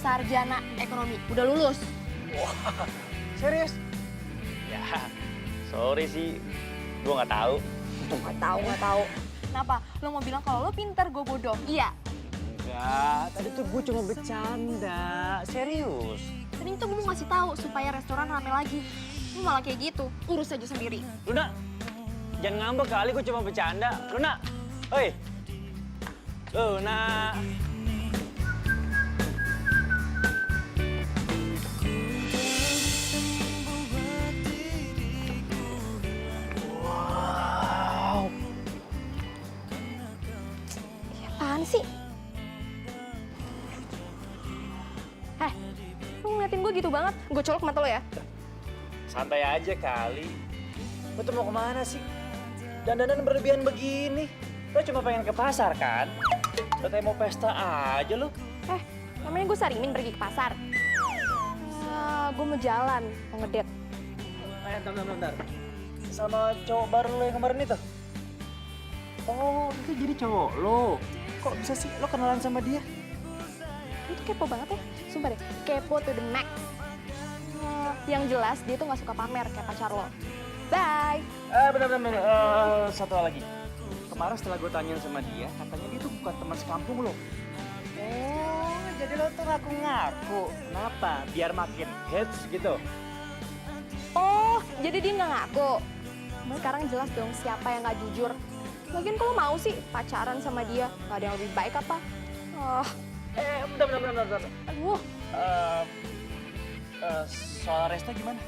sarjana ekonomi, udah lulus. Wah, serius? Ya, sorry sih, gue nggak tahu. Nggak tahu. Kenapa? Lo mau bilang kalau lo pintar, gue bodoh? Iya. Enggak, tadi tuh gue cuma bercanda, serius. Tadi tuh gue mau ngasih tahu supaya restoran rame lagi. Lo malah kayak gitu, urus aja sendiri. Luna, jangan ngambek kali, gue cuma bercanda. Luna, oi. Luna. Wow. Apaan sih? Lu ngeliatin gue gitu banget? Gue colok mata lo ya? Santai aja kali. Lo tuh mau kemana sih? Dandanan berlebihan begini. Lo cuma pengen ke pasar kan? Lo kayak mau pesta aja lo. Namanya gue Sarimin pergi ke pasar. Gue mau jalan, mau ngedate. Bentar. Sama cowok baru lo yang kemarin itu? Oh, itu jadi cowok lo. Kok bisa sih lo kenalan sama dia? Lu tuh kepo banget ya, sumpah deh. Kepo to the max. Yang jelas dia tuh gak suka pamer kayak pacar lo. Bye. Bentar. Satu hal lagi. Kemarin setelah gue tanyain sama dia, katanya dia tuh bukan teman sekampung lo. ngaku-ngaku. Kenapa? Biar makin hits gitu. Oh, jadi dia nggak ngaku. Sekarang jelas dong siapa yang nggak jujur. Lagian kalau mau sih pacaran sama dia, nggak ada yang lebih baik apa? Oh, Bentar. aduh. Soal Resta gimana?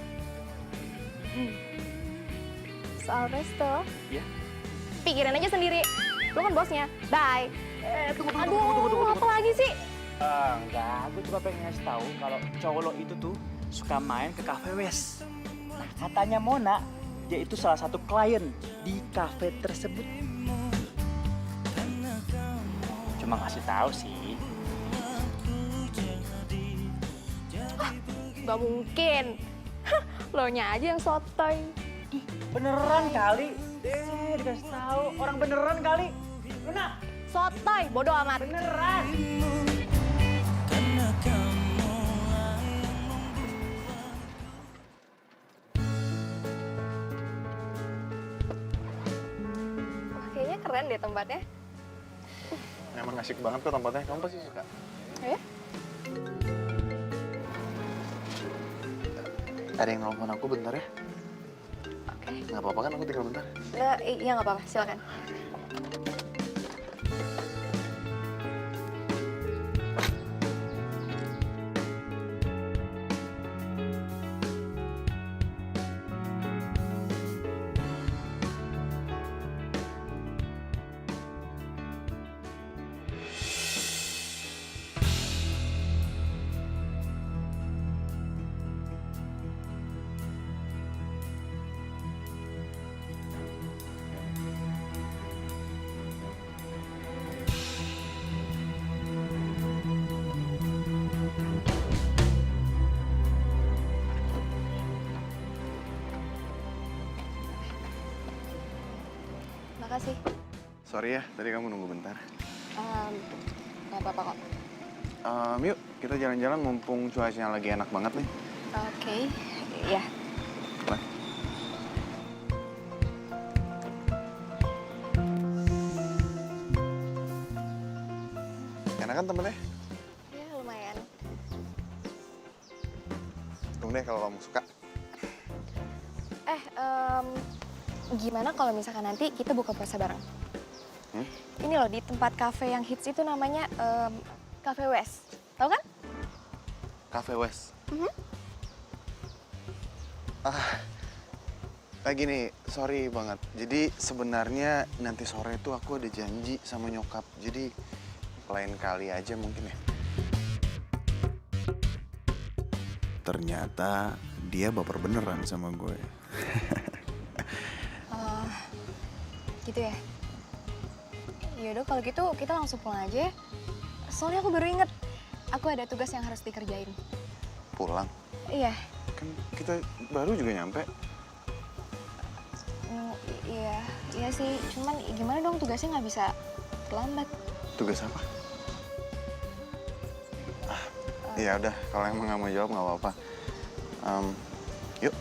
Soal resto, Iya. pikirin aja sendiri. Lu kan bosnya. Bye. Tunggu. Apa lagi sih? Enggak, gue cuma pengen ngasih tahu kalau cowok lo itu tuh suka main ke Cafe West. Nah, katanya Mona, dia itu salah satu klien di cafe tersebut. Cuma ngasih tahu sih. Gak mungkin. Lo nya aja yang sotoy. Beneran kali? Dikasih tahu orang beneran kali. Luna, Sotoy, bodoh amat. beneran. Wah, kayaknya keren deh tempatnya. Emang asik banget tuh tempatnya, kamu pasti suka. Ya? Ada yang nelfon aku bentar ya? Oke. Nggak apa-apa kan aku tinggal bentar? Iya nggak apa-apa, silakan. Makasih. Sorry ya, tadi kamu nunggu bentar. Nggak apa-apa kok. Yuk, kita jalan-jalan mumpung cuacanya lagi enak banget nih. Oke, ya. Nah. Enak kan tempatnya? Ya lumayan. Tunggu deh kalau kamu suka. Gimana kalau misalkan nanti kita buka puasa bareng? Hmm? Ini loh di tempat cafe yang hits itu namanya Cafe West. Tahu kan? Cafe West. Mhm. Lagi nih, sorry banget. Jadi sebenarnya nanti sore tuh aku ada janji sama nyokap. Jadi lain kali aja mungkin ya. Ternyata dia baper beneran sama gue. Gitu ya? Yaudah kalau gitu kita langsung pulang aja ya. Soalnya aku baru inget, aku ada tugas yang harus dikerjain. Pulang? Iya. Kan kita baru juga nyampe. Iya sih. Cuman gimana dong tugasnya nggak bisa terlambat. Tugas apa? Ya udah, kalau emang nggak mau jawab nggak apa-apa. Yuk.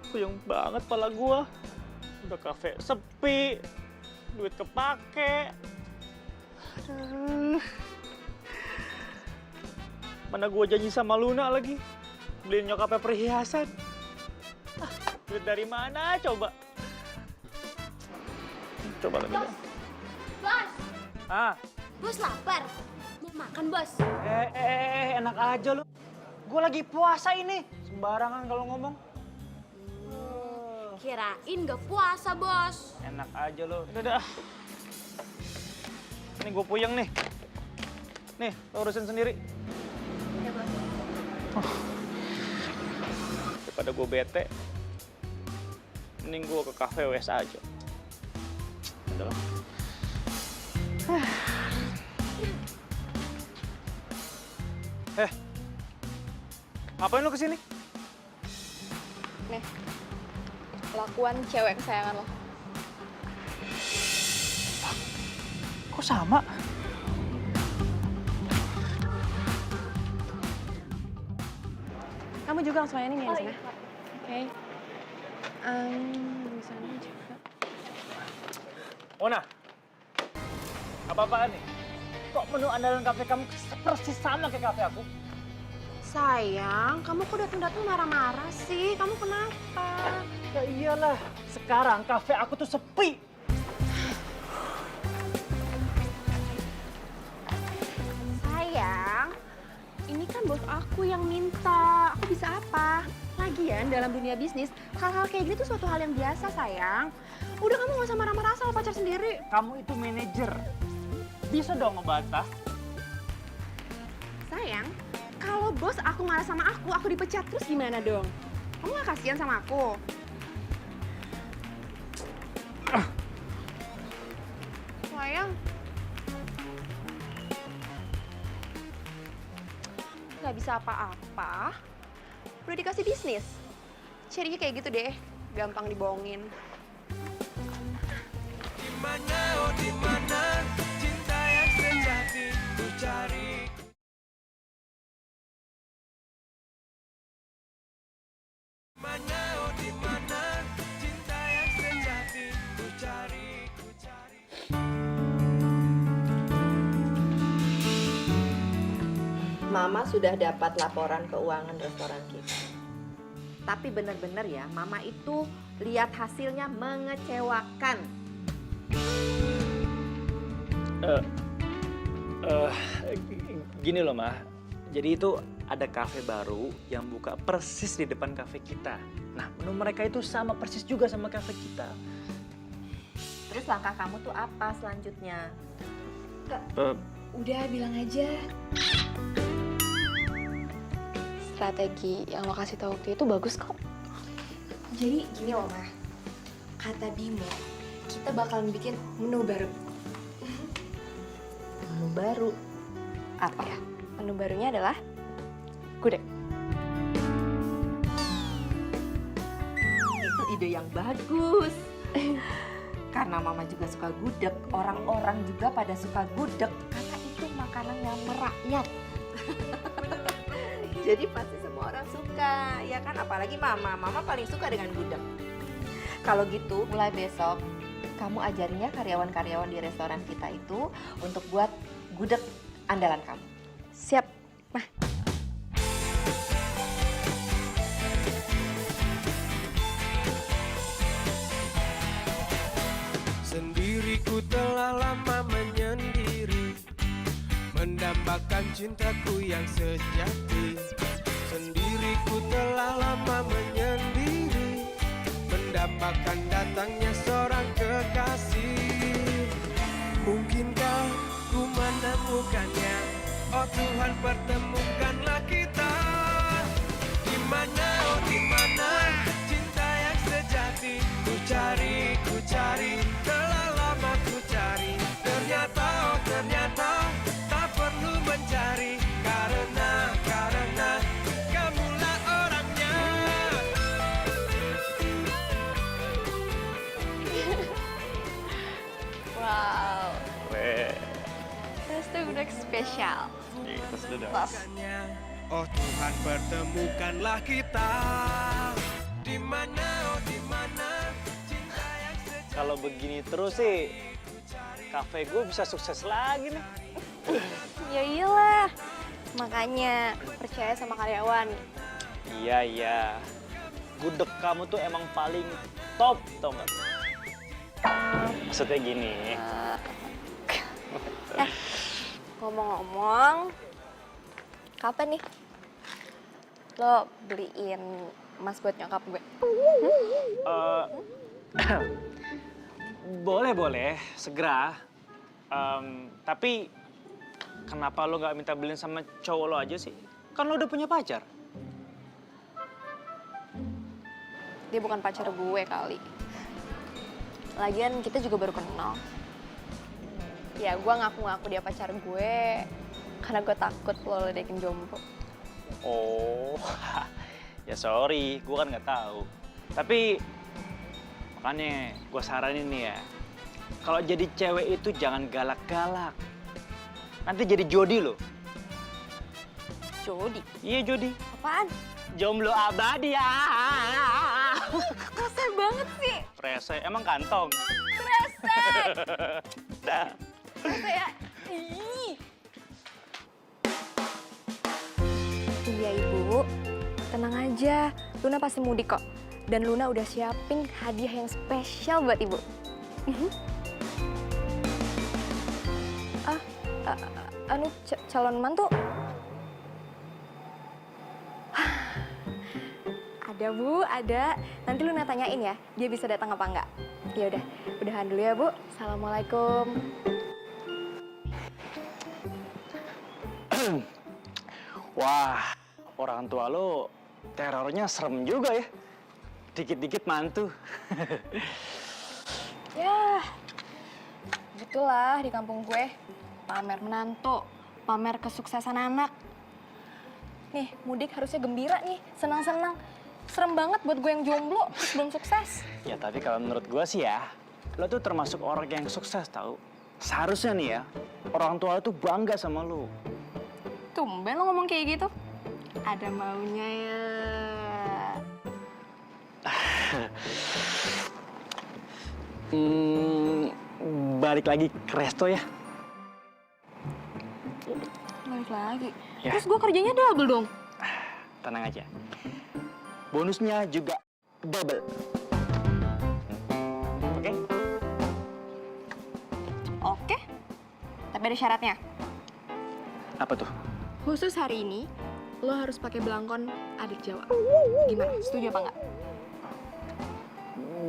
Puyeng banget pala gua. Udah kafe sepi, duit kepake. Aduh. Mana gua janji sama Luna lagi, beliin nyokapnya perhiasan. Duit dari mana coba? Coba lagi deh. Bos, Bos lapar. Mau makan, Bos? Enak aja lu. Gua lagi puasa ini. Sembarangan kalau ngomong. Kirain gak puasa, Bos. Enak aja lo. Udah. Ini gue puyeng nih. Nih, lo urusin sendiri. Ya, Bos. Daripada gue bete, mending gue ke Cafe West aja. Udah lah. Ngapain lo kesini? Nih, kelakuan cewek kesayangan lo. Kok sama? Kamu juga langsung layanin ya, Oh Zina? iya, Pak. Oke. Di sana juga. Mona, apa-apaan nih? Kok menu andalan kafe kamu persis sama kayak kafe aku? Sayang, kamu kok datang-datang marah-marah sih? Kamu kenapa? Ya iyalah, sekarang kafe aku tuh sepi. Sayang, ini kan bos aku yang minta. Aku bisa apa? Lagian dalam dunia bisnis, hal-hal kayak gini tuh suatu hal yang biasa, sayang. Udah kamu gak usah marah-marah sama pacar sendiri. Kamu itu manajer. Bisa dong ngebantah. Sayang, kalau bos aku marah sama aku dipecat terus gimana dong? Kamu gak kasihan sama aku? Sayang. Gak bisa apa-apa. Udah dikasih bisnis. Cirinya kayak gitu deh, gampang dibohongin. Dimana, oh dimana cinta yang sejati ku cari. Dimana, oh dimana cinta yang sejati ku cari. Mama sudah dapat laporan keuangan restoran kita. Tapi benar-benar ya, Mama itu lihat hasilnya mengecewakan. Gini loh, Mah. Jadi itu ada kafe baru yang buka persis di depan kafe kita. Nah, menu mereka itu sama persis juga sama kafe kita. Terus langkah kamu tuh apa selanjutnya? Udah, bilang aja. Strategi yang lo kasih tau waktu itu bagus kok. Jadi gini loh, Mah. Kata Bimo, kita bakalan bikin menu baru. Menu baru? Apa ya? Menu barunya adalah gudeg. Itu ide yang bagus. Karena Mama juga suka gudeg, orang-orang juga pada suka gudeg. Karena itu makanan yang merakyat. Jadi pasti semua orang suka, ya kan? Apalagi Mama paling suka dengan gudeg. Kalau gitu, mulai besok kamu ajarinya karyawan-karyawan di restoran kita itu untuk buat gudeg andalan kamu. Siap, Mah. Sendiriku telah lama menyendiri, mendambakan cintaku yang sejati. Sendiriku telah lama menyendiri, mendambakan datangnya seorang kekasih. Mungkinkah ku menemukannya? Oh Tuhan, pertemukanlah kita. Dimana, oh dimana cinta yang sejati? Ku cari, telah lama ku cari. Ternyata, oh ternyata tak perlu mencari. Karena kamulah orangnya. Wow. Resto gudeg spesial. Love. Oh Tuhan, pertemukanlah kita. Dimana, oh dimana cinta yang sejati. Kalau begini terus sih, kafe gue bisa sukses lagi nih. Ya iyalah. Makanya percaya sama karyawan. Iya. Gudeg kamu tuh emang paling top, tau gak? Maksudnya gini. Ngomong-ngomong, kapan nih lo beliin emas buat nyokap gue? Boleh, segera. Tapi kenapa lo nggak minta beliin sama cowok lo aja sih? Kan lo udah punya pacar. Dia bukan pacar gue kali. Lagian kita juga baru kenal. Ya gue ngaku-ngaku dia pacar gue karena gue takut lo ledekin jomblo. Oh, ya sorry, gue kan nggak tahu. Tapi makanya gue saranin nih ya, kalau jadi cewek itu jangan galak-galak. Nanti jadi jodi lo. Jody. Iya, Jody. Apaan? Jomblo abadi ya. Rese banget sih. Rese, emang kantong. Rese. Dah. Rese ya. Ih. Iya Ibu, tenang aja. Luna pasti mudik kok. Dan Luna udah siapin hadiah yang spesial buat Ibu. Calon mantu? Ada Bu, ada. Nanti Luna tanyain ya, dia bisa datang apa enggak. Ya udah, udahan dulu ya Bu. Assalamualaikum. Wah, orang tua lo terornya serem juga ya. Dikit-dikit mantu. Ya, gitulah di kampung gue. Pamer menantu, pamer kesuksesan anak. Nih, mudik harusnya gembira nih, senang-senang. Serem banget buat gue yang jomblo, terus belum sukses. Ya tapi kalau menurut gua sih ya, lo tuh termasuk orang yang sukses tahu. Seharusnya nih ya, orang tua lo tuh bangga sama lo. Tumben lo ngomong kayak gitu. Ada maunya ya. Balik lagi ke resto ya. Balik lagi. Ya. Terus gue kerjanya double dong. Tenang aja. Bonusnya juga double. Oke? Oke. Tapi ada syaratnya. Apa tuh? Khusus hari ini, lo harus pakai belangkon adik Jawa. Gimana? Setuju apa enggak?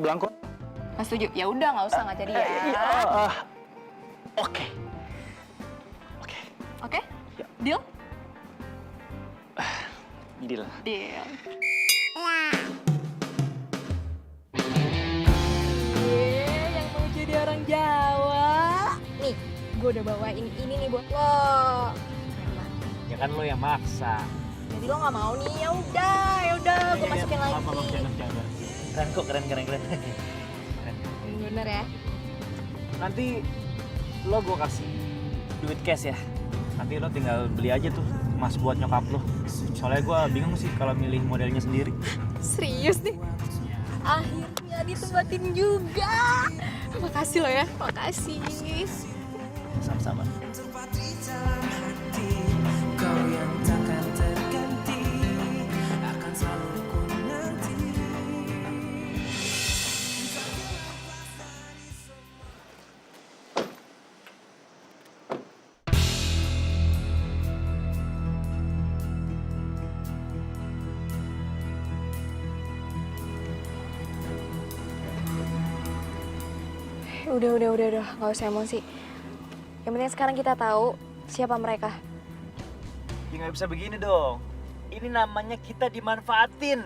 Belangkon? Nggak setuju? Ya udah, nggak usah, nggak jadi ya. Oke. Oke? Deal? Deal. Deal. Yang mau jadi orang Jawa. Nih, gue udah bawain ini nih buat lo. Ya kan lo yang maksa. Jadi lo nggak mau nih, ya udah, gue masukin lagi. Keren kok, keren. Bener ya? Nanti lo gue kasih duit cash ya. Nanti lo tinggal beli aja tuh emas buat nyokap lo. Soalnya gue bingung sih kalau milih modelnya sendiri. Serius nih? Akhirnya ditempatin juga. Makasih lo ya, makasih. Sama-sama. Kau yang takkan terganti, akan selalu ku nanti. Udah, nggak usah emosi. Yang penting sekarang kita tahu siapa mereka. Ya nggak bisa begini dong. Ini namanya kita dimanfaatin.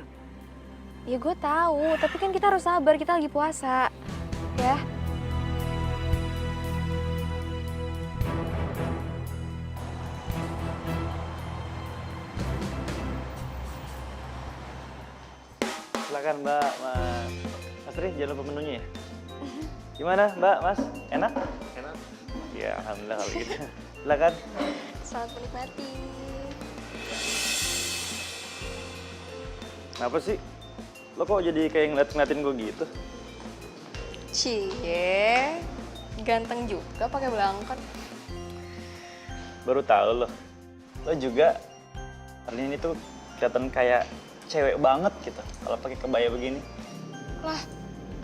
Ya gue tahu, tapi kan kita harus sabar, kita lagi puasa. Ya. Silakan Mbak, Mas Tri, jangan lupa menunya ya. Gimana Mbak, Mas? Enak? Enak. Ya, alhamdulillah kalau gitu. Silakan. Selamat menikmati. Kenapa sih? Lo kok jadi kayak ngeliatin gue gitu? Cie, ganteng juga pakai belangkon. Baru tahu lo. Lo juga hari ini tuh kelihatan kayak cewek banget gitu kalau pakai kebaya begini. Lah,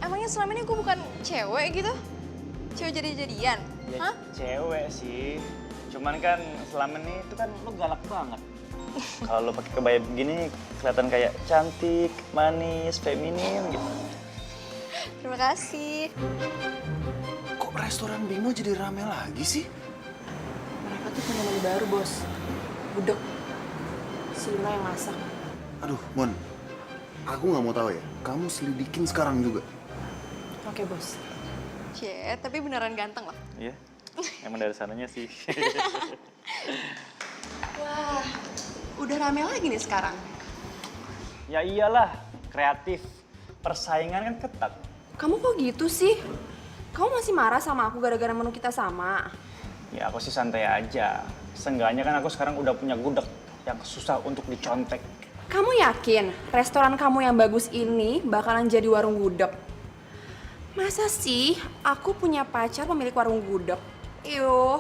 emangnya selama ini gue bukan cewek gitu? Cewek jadi-jadian? Ya, Hah? cewek sih. Cuman kan selama ini itu kan lo galak banget. Kalau lo pakai kebaya begini kelihatan kayak cantik, manis, feminin gitu. Terima kasih. Kok restoran Bimo jadi rame lagi sih? Mereka tuh punya menu baru, Bos. Budek. Si Luna yang masak. Aduh, Mon. Aku nggak mau tahu ya. Kamu selidikin sekarang juga. Oke, Bos. Cie, tapi beneran ganteng loh. Iya, emang dari sananya sih. Wah, udah rame lagi nih sekarang. Ya iyalah, kreatif. Persaingan kan ketat. Kamu kok gitu sih? Kamu masih marah sama aku gara-gara menu kita sama? Ya aku sih santai aja. Seenggaknya kan aku sekarang udah punya gudeg. yang susah untuk dicontek. Kamu yakin restoran kamu yang bagus ini bakalan jadi warung gudeg? Masa sih aku punya pacar pemilik warung gudeg? Yuh.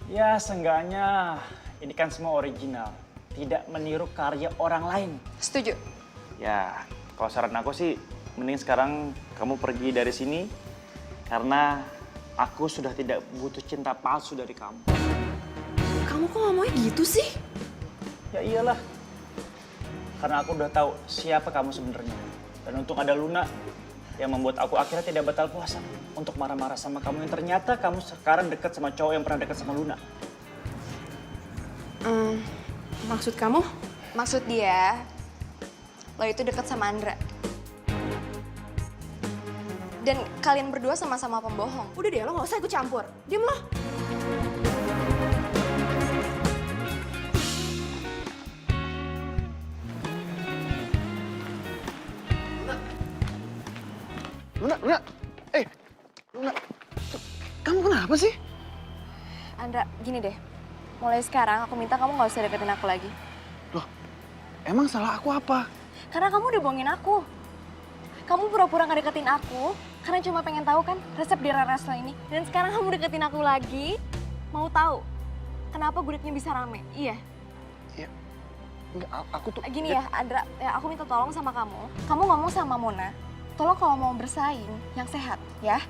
Ya seenggaknya ini kan semua original, tidak meniru karya orang lain. Setuju. Ya, kalau saran aku sih mending sekarang kamu pergi dari sini karena aku sudah tidak butuh cinta palsu dari kamu. Kamu kok ngomongnya gitu sih? Ya iyalah, karena aku udah tahu siapa kamu sebenarnya. Dan untung ada Luna yang membuat aku akhirnya tidak batal puasa untuk marah-marah sama kamu yang ternyata kamu sekarang dekat sama cowok yang pernah dekat sama Luna. Maksud kamu? Maksud dia, lo itu deket sama Andra. Dan kalian berdua sama-sama pembohong. Udah deh, lo gak usah ikut campur. Diem lo. Luna, Luna, kamu kenapa sih? Andra, gini deh. Mulai sekarang aku minta kamu gak usah deketin aku lagi. Loh, emang salah aku apa? Karena kamu udah bohongin aku. Kamu pura-pura gak deketin aku karena cuma pengen tahu kan resep di resto ini. Dan sekarang kamu deketin aku lagi, mau tahu kenapa gudegnya bisa rame? Iya. Iya. Enggak, aku tuh... Gini ya, Andra, ya aku minta tolong sama kamu. Kamu ngomong sama Mona, tolong kalau mau bersaing yang sehat, ya.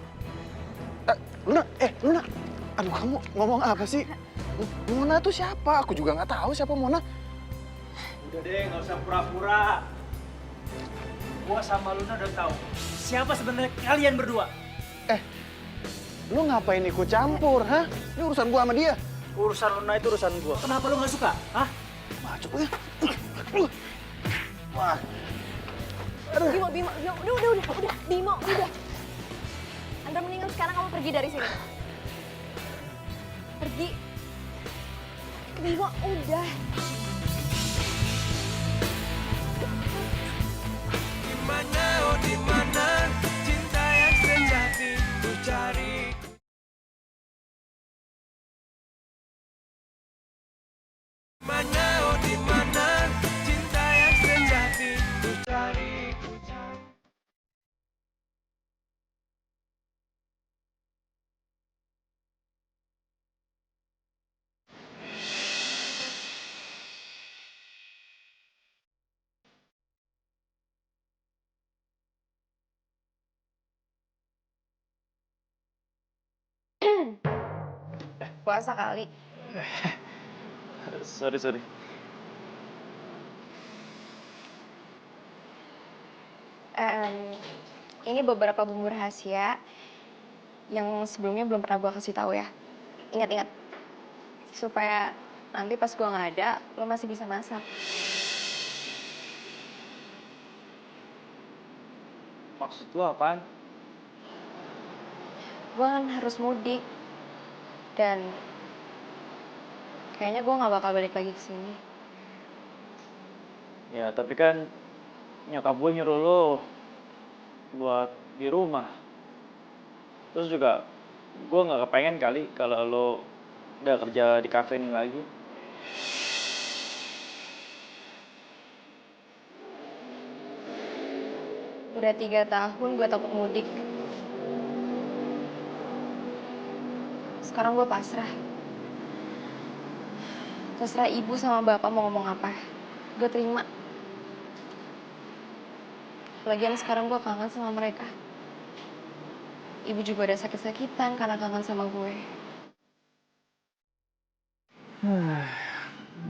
Luna, Luna. Aduh, kamu ngomong apa sih? Mona tuh siapa? Aku juga nggak tahu siapa Mona. Udah deh, nggak usah pura-pura. Gua sama Luna udah tahu siapa sebenarnya kalian berdua. Lu ngapain ikut campur, hah? Ini urusan gua sama dia. Urusan Luna itu urusan gua. Kenapa lu nggak suka? Hah? Macuk ya. Wah. Bimo, udah, Bimo, udah. Andra mendingan sekarang kamu pergi dari sini. Pergi. Bimo, udah. Dimana, oh dimana cinta yang sejati ku cari. Dimana, oh dimana cinta yang sejati ku cari. Puasa kali. Sorry. Ini beberapa bumbu rahasia yang sebelumnya belum pernah gue kasih tahu ya. Ingat-ingat. Supaya nanti pas gue nggak ada, lo masih bisa masak. Maksud lu apaan? Gue kan harus mudik. Dan kayaknya gue nggak bakal balik lagi ke sini. Ya tapi kan nyokap gue nyuruh lo buat di rumah. Terus juga gue nggak kepengen kali kalau lo udah kerja di kafe ini lagi. Udah 3 tahun gue takut mudik. Sekarang gue pasrah. Terserah ibu sama bapak mau ngomong apa. Gue terima. Lagian sekarang gue kangen sama mereka. Ibu juga udah sakit-sakitan karena kangen sama gue.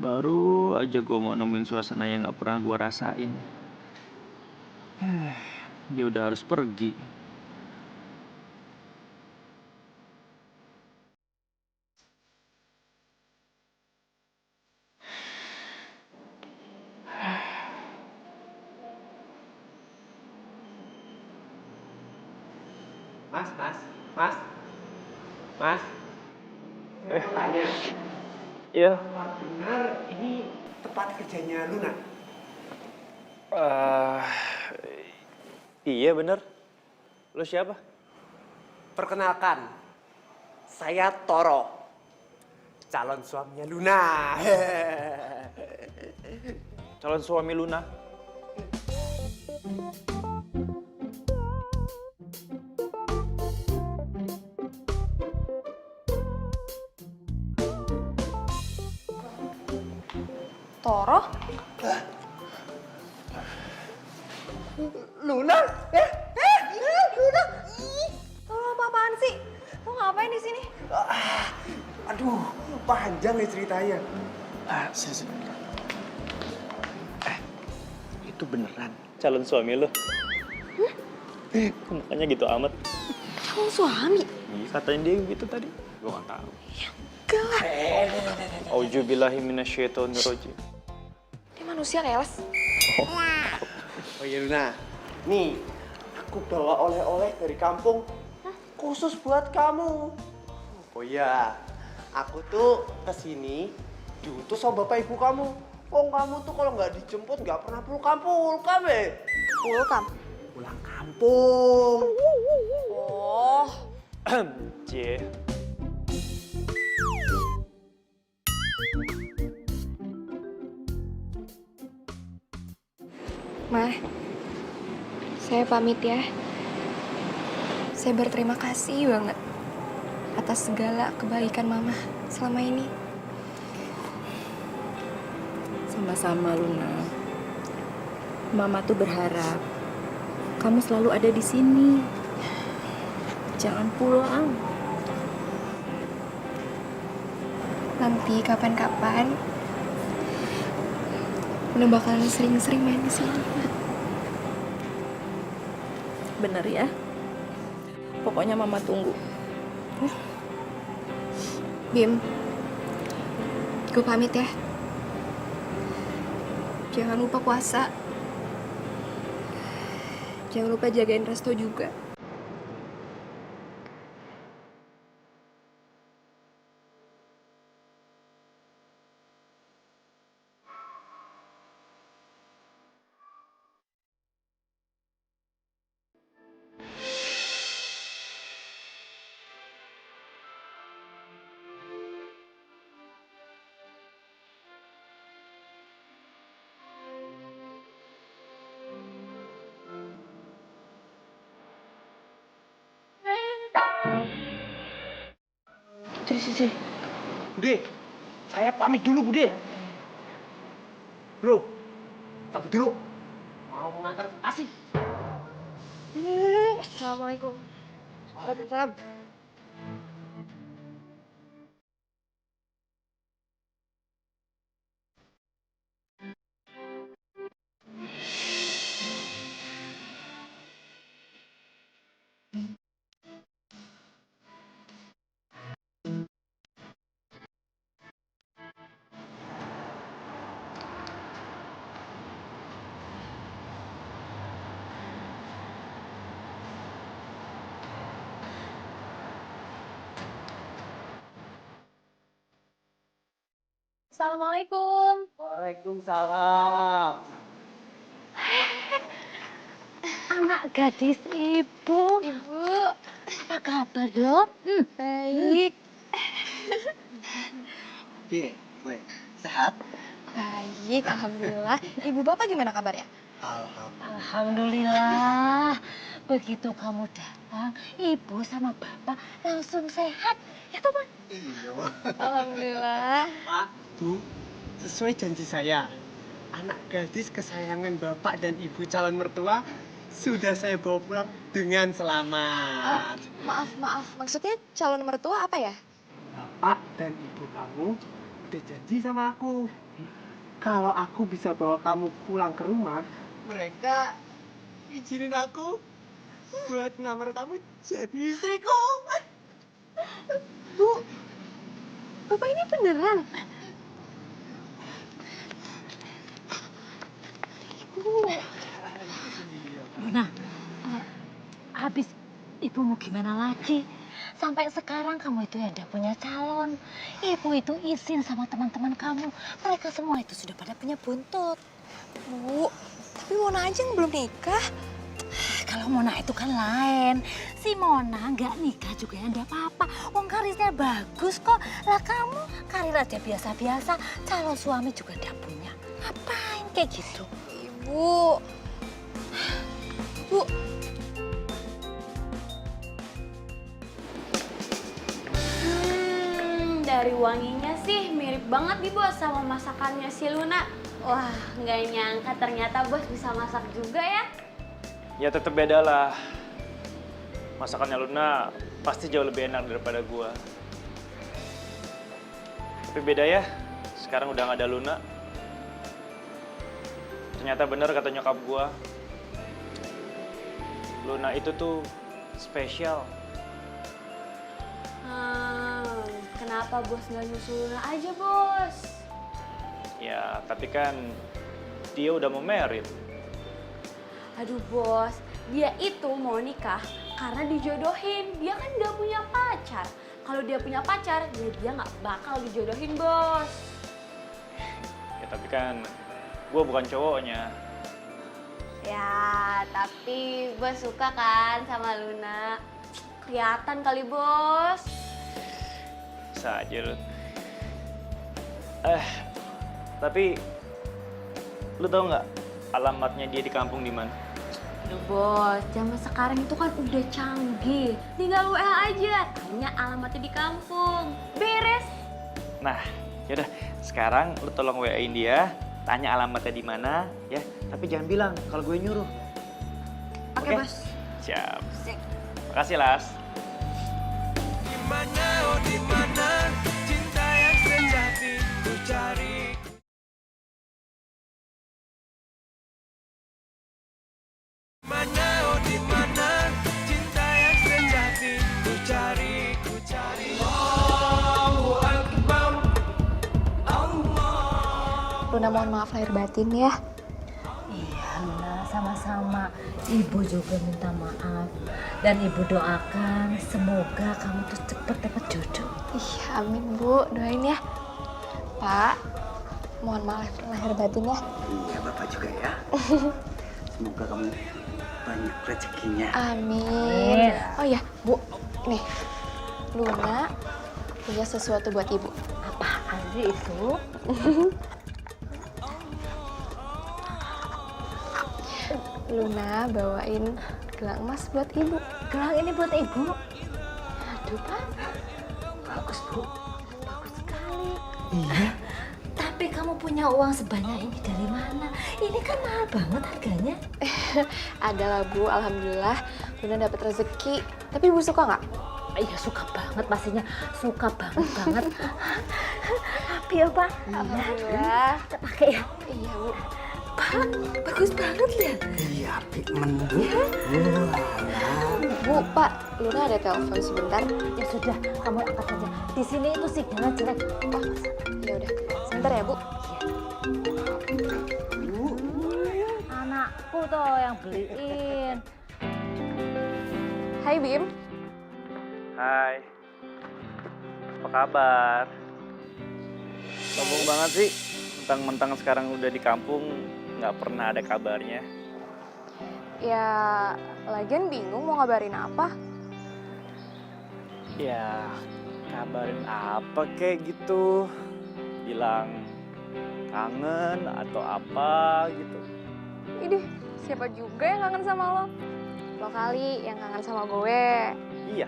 Baru aja gue mau nemuin suasana yang gak pernah gue rasain. Dia udah harus pergi. Mas. Tanya. Iya. Benar ini tempat kerjanya Luna? Iya bener. Lu siapa? Perkenalkan, saya Toro, calon suaminya Luna. calon suami Luna. Toro? Luna? Luna! Ih, Toro apa-apaan sih? Lo ngapain di sini? Aduh, panjang nih ceritanya. Itu beneran calon suami lo? Mukanya gitu amat. Calon suami? Iya, katanya dia gitu tadi. Gue gak tahu. Enggak lah. Auzubillahi minasyaitonirrajim. Dia manusia keles. Oh iya Luna, nih aku bawa oleh-oleh dari kampung khusus buat kamu. Oh iya, aku tuh kesini diutus sama bapak ibu kamu. Oh kamu tuh kalau nggak dijemput nggak pernah pulang ya? Pulkam? Pulang kampung. Oh. Cie. Ma, saya pamit ya. Saya berterima kasih banget atas segala kebaikan Mama selama ini. Sama-sama Luna. Mama tuh berharap kamu selalu ada di sini. Jangan pulang. Nanti kapan-kapan Luna bakalan sering-sering main di sini. Bener ya? Pokoknya Mama tunggu. Bim, gue pamit ya. Jangan lupa puasa. Jangan lupa jagain Resto juga. Sini. Bude, saya pamit dulu Bude. Bro, pamit dulu. Mau ngantar asih. Assalamualaikum. Waalaikumsalam. Assalamualaikum. Waalaikumsalam. Anak gadis ibu. Ibu. Apa kabar dok? Baik. Sehat? Baik, alhamdulillah. Ibu bapak gimana kabarnya? Alhamdulillah. Begitu kamu datang, ibu sama bapak langsung sehat. Ya toh, Pak? Iya. Alhamdulillah. Pak, Bu, sesuai janji saya, anak gadis kesayangan bapak dan ibu calon mertua sudah saya bawa pulang dengan selamat. Maaf. Maksudnya calon mertua apa ya? Bapak dan ibu kamu udah janji sama aku. Kalau aku bisa bawa kamu pulang ke rumah, mereka izinin aku buat ngamar kamu jadi istriku. Bu, bapak ini beneran? Luna, habis ibu mau gimana lagi? Sampai sekarang kamu itu ya udah punya calon. Ibu itu izin sama teman-teman kamu. Mereka semua itu sudah pada punya buntut. Bu, tapi Mona aja yang belum nikah. Kalau Mona itu kan lain. Si Mona nggak nikah juga ya nggak apa-apa. Wong karirnya bagus kok. Lah kamu karir aja biasa-biasa. Calon suami juga udah punya. Ngapain kayak gitu. Ibu. Bu. Dari wanginya sih mirip banget nih bos sama masakannya si Luna. Wah, nggak nyangka ternyata bos bisa masak juga ya. Ya tetep beda lah. Masakannya Luna pasti jauh lebih enak daripada gua. Tapi beda ya, sekarang udah gak ada Luna. Ternyata bener kata nyokap gua. Luna itu tuh spesial. Kenapa bos nggak nyusul Luna aja bos? Ya, tapi kan dia udah mau married. Aduh bos, dia itu mau nikah karena dijodohin. Dia kan nggak punya pacar. Kalau dia punya pacar, ya dia nggak bakal dijodohin bos. Ya tapi kan gua bukan cowoknya. Ya, tapi bos suka kan sama Luna? Kelihatan kali bos. Bisa aja lu. Tapi lu tau nggak alamatnya dia di kampung di mana? Aduh bos, zaman sekarang itu kan udah canggih. Tinggal WA aja, tanya alamatnya di kampung. Beres. Nah, yaudah sekarang lu tolong WA-in dia, tanya alamatnya di mana, ya. Tapi jangan bilang kalau gue nyuruh. Oke, bos. Siap. Makasih, Las. Dimana, oh dimana cinta yang sejati ku cari. Dimana, oh dimana cinta yang sejati ku cari, ku cari. Allahu Akbar, Allah. Luna mohon maaf lahir batin ya. Iya Luna, sama-sama. Ibu juga minta maaf. Dan ibu doakan semoga kamu tuh cepet dapat jodoh. Iya, amin Bu, doain ya. Pak, mohon maaf lahir batin ya. Iya, Bapak juga ya. Semoga kamu banyak rezekinya. Amin. Oh ya, Bu, nih Luna punya sesuatu buat Ibu. Apaan sih itu? Luna bawain gelang emas buat Ibu. Gelang ini buat Ibu? Aduh, Pak. Bagus, Bu. Bagus sekali. Iya. Tapi kamu punya uang sebanyak ini dari mana? Ini kan mahal banget harganya. Adalah Bu, alhamdulillah Luna dapat rezeki. Tapi Ibu suka nggak? Iya suka banget pastinya, suka banget. Tapi ya Pak, Alhamdulillah. kita pakai ya. Iya Bu. Pak, bagus banget ya. Iya, pigmen Bu. Bu, Pak, Luna ada telepon sebentar. Ya sudah, kamu angkat aja. Di sini itu sinyalnya jelek. Oh, ya udah. Sebentar ya Bu. Anakku tuh yang beliin. Hai Bim. Hai. Apa kabar? Sombong banget sih. Mentang-mentang sekarang udah di kampung, nggak pernah ada kabarnya. Ya, lagian bingung mau ngabarin apa. Ya, kabarin apa kayak gitu. Bilang kangen atau apa gitu. Idih, siapa juga yang kangen sama lo? Lo kali yang kangen sama gue. Iya,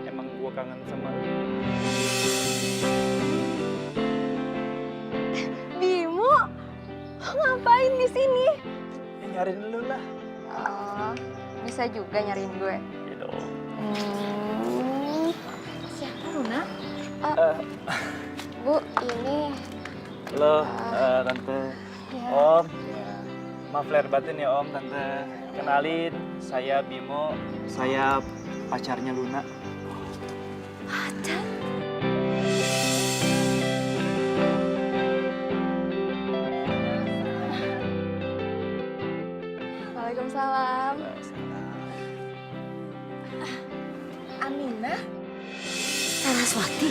emang gua kangen sama lu. Bimo, lo ngapain di sini? Ya, nyariin lu lah. Oh, bisa juga nyariin gue. Iya dong. Siapa Luna? Bu, ini Lo, Tante. ya. Om. Maaf lahir batin ya Om, Tante. Kenalin, saya Bimo. Saya pacarnya Luna. Pacar? Waalaikumsalam. Aminah? Saraswati?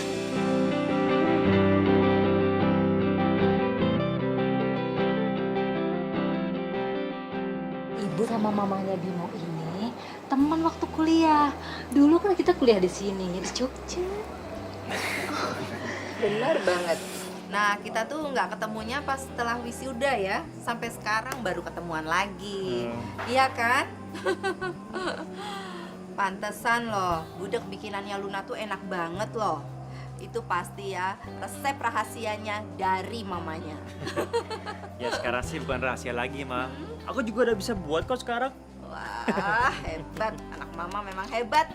Ibu sama mamanya Bimo ini teman waktu kuliah. Dulu kan kita kuliah di sini, di Jogja. Benar banget. Nah, kita tuh nggak ketemunya pas setelah wisuda ya. Sampai sekarang baru ketemuan lagi. Iya kan? Pantesan loh, gudeg bikinannya Luna tuh enak banget loh. Itu pasti ya resep rahasianya dari mamanya. Ya sekarang sih bukan rahasia lagi, Ma. Aku juga udah bisa buat kok sekarang. Wah, hebat. Anak mama memang hebat.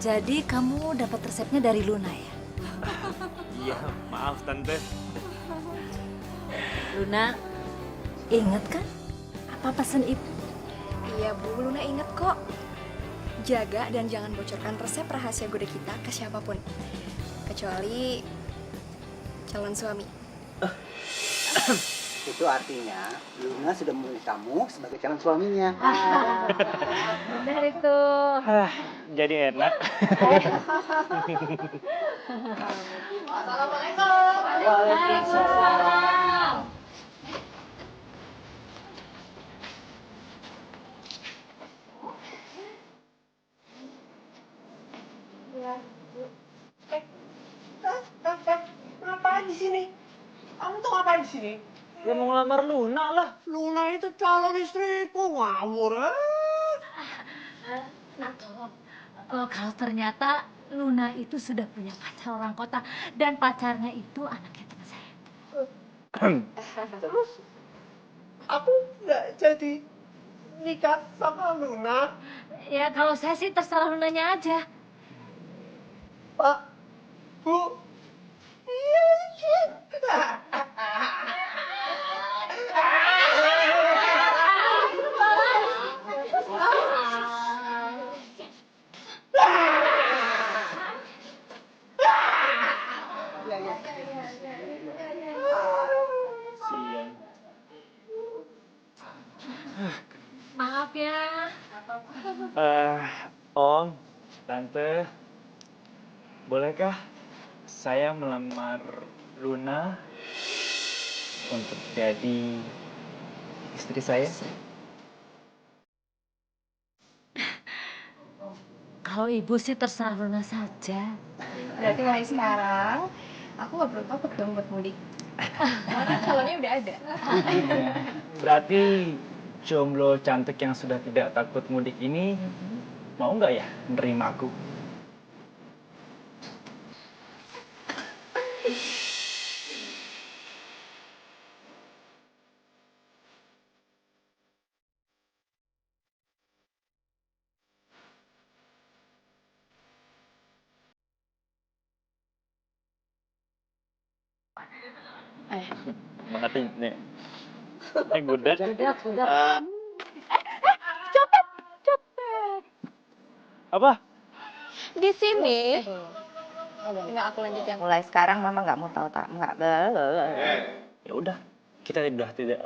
Jadi kamu dapat resepnya dari Luna ya? Iya, maaf Tante. Luna, inget kan apa pesan ibu? Iya Bu, Luna inget kok. Jaga dan jangan bocorkan resep rahasia gudeg kita ke siapapun. Kecuali calon suami. Itu artinya Luna sudah memilih kamu sebagai calon suaminya. Benar itu. Jadi enak. Waalaikumsalam. Ngapain di sini? Kamu tuh ngapain di sini? Ya mau ngelamar Luna lah. Luna itu calon istriku, ngawur. Kalau ternyata Luna itu sudah punya pacar orang kota dan pacarnya itu anaknya teman saya. Terus aku nggak jadi nikah sama Luna. Ya kalau saya sih terserah Lunanya aja. Pak, Bu, iya. Maaf ya. Om, Tante, bolehkah saya melamar Luna untuk jadi istri saya? Kalau ibu sih terserah Luna saja. Berarti mulai sekarang aku gak perlu takut dong buat mudik. Karena calonnya udah ada. Berarti jomblo cantik yang sudah tidak takut mudik ini mau nggak ya menerima aku? Mengerti nih. Gudeg. Apa? Di sini. Enggak, aku lanjut yang Mulai sekarang mama nggak mau tahu tak nggak. Ya udah, kita udah tidak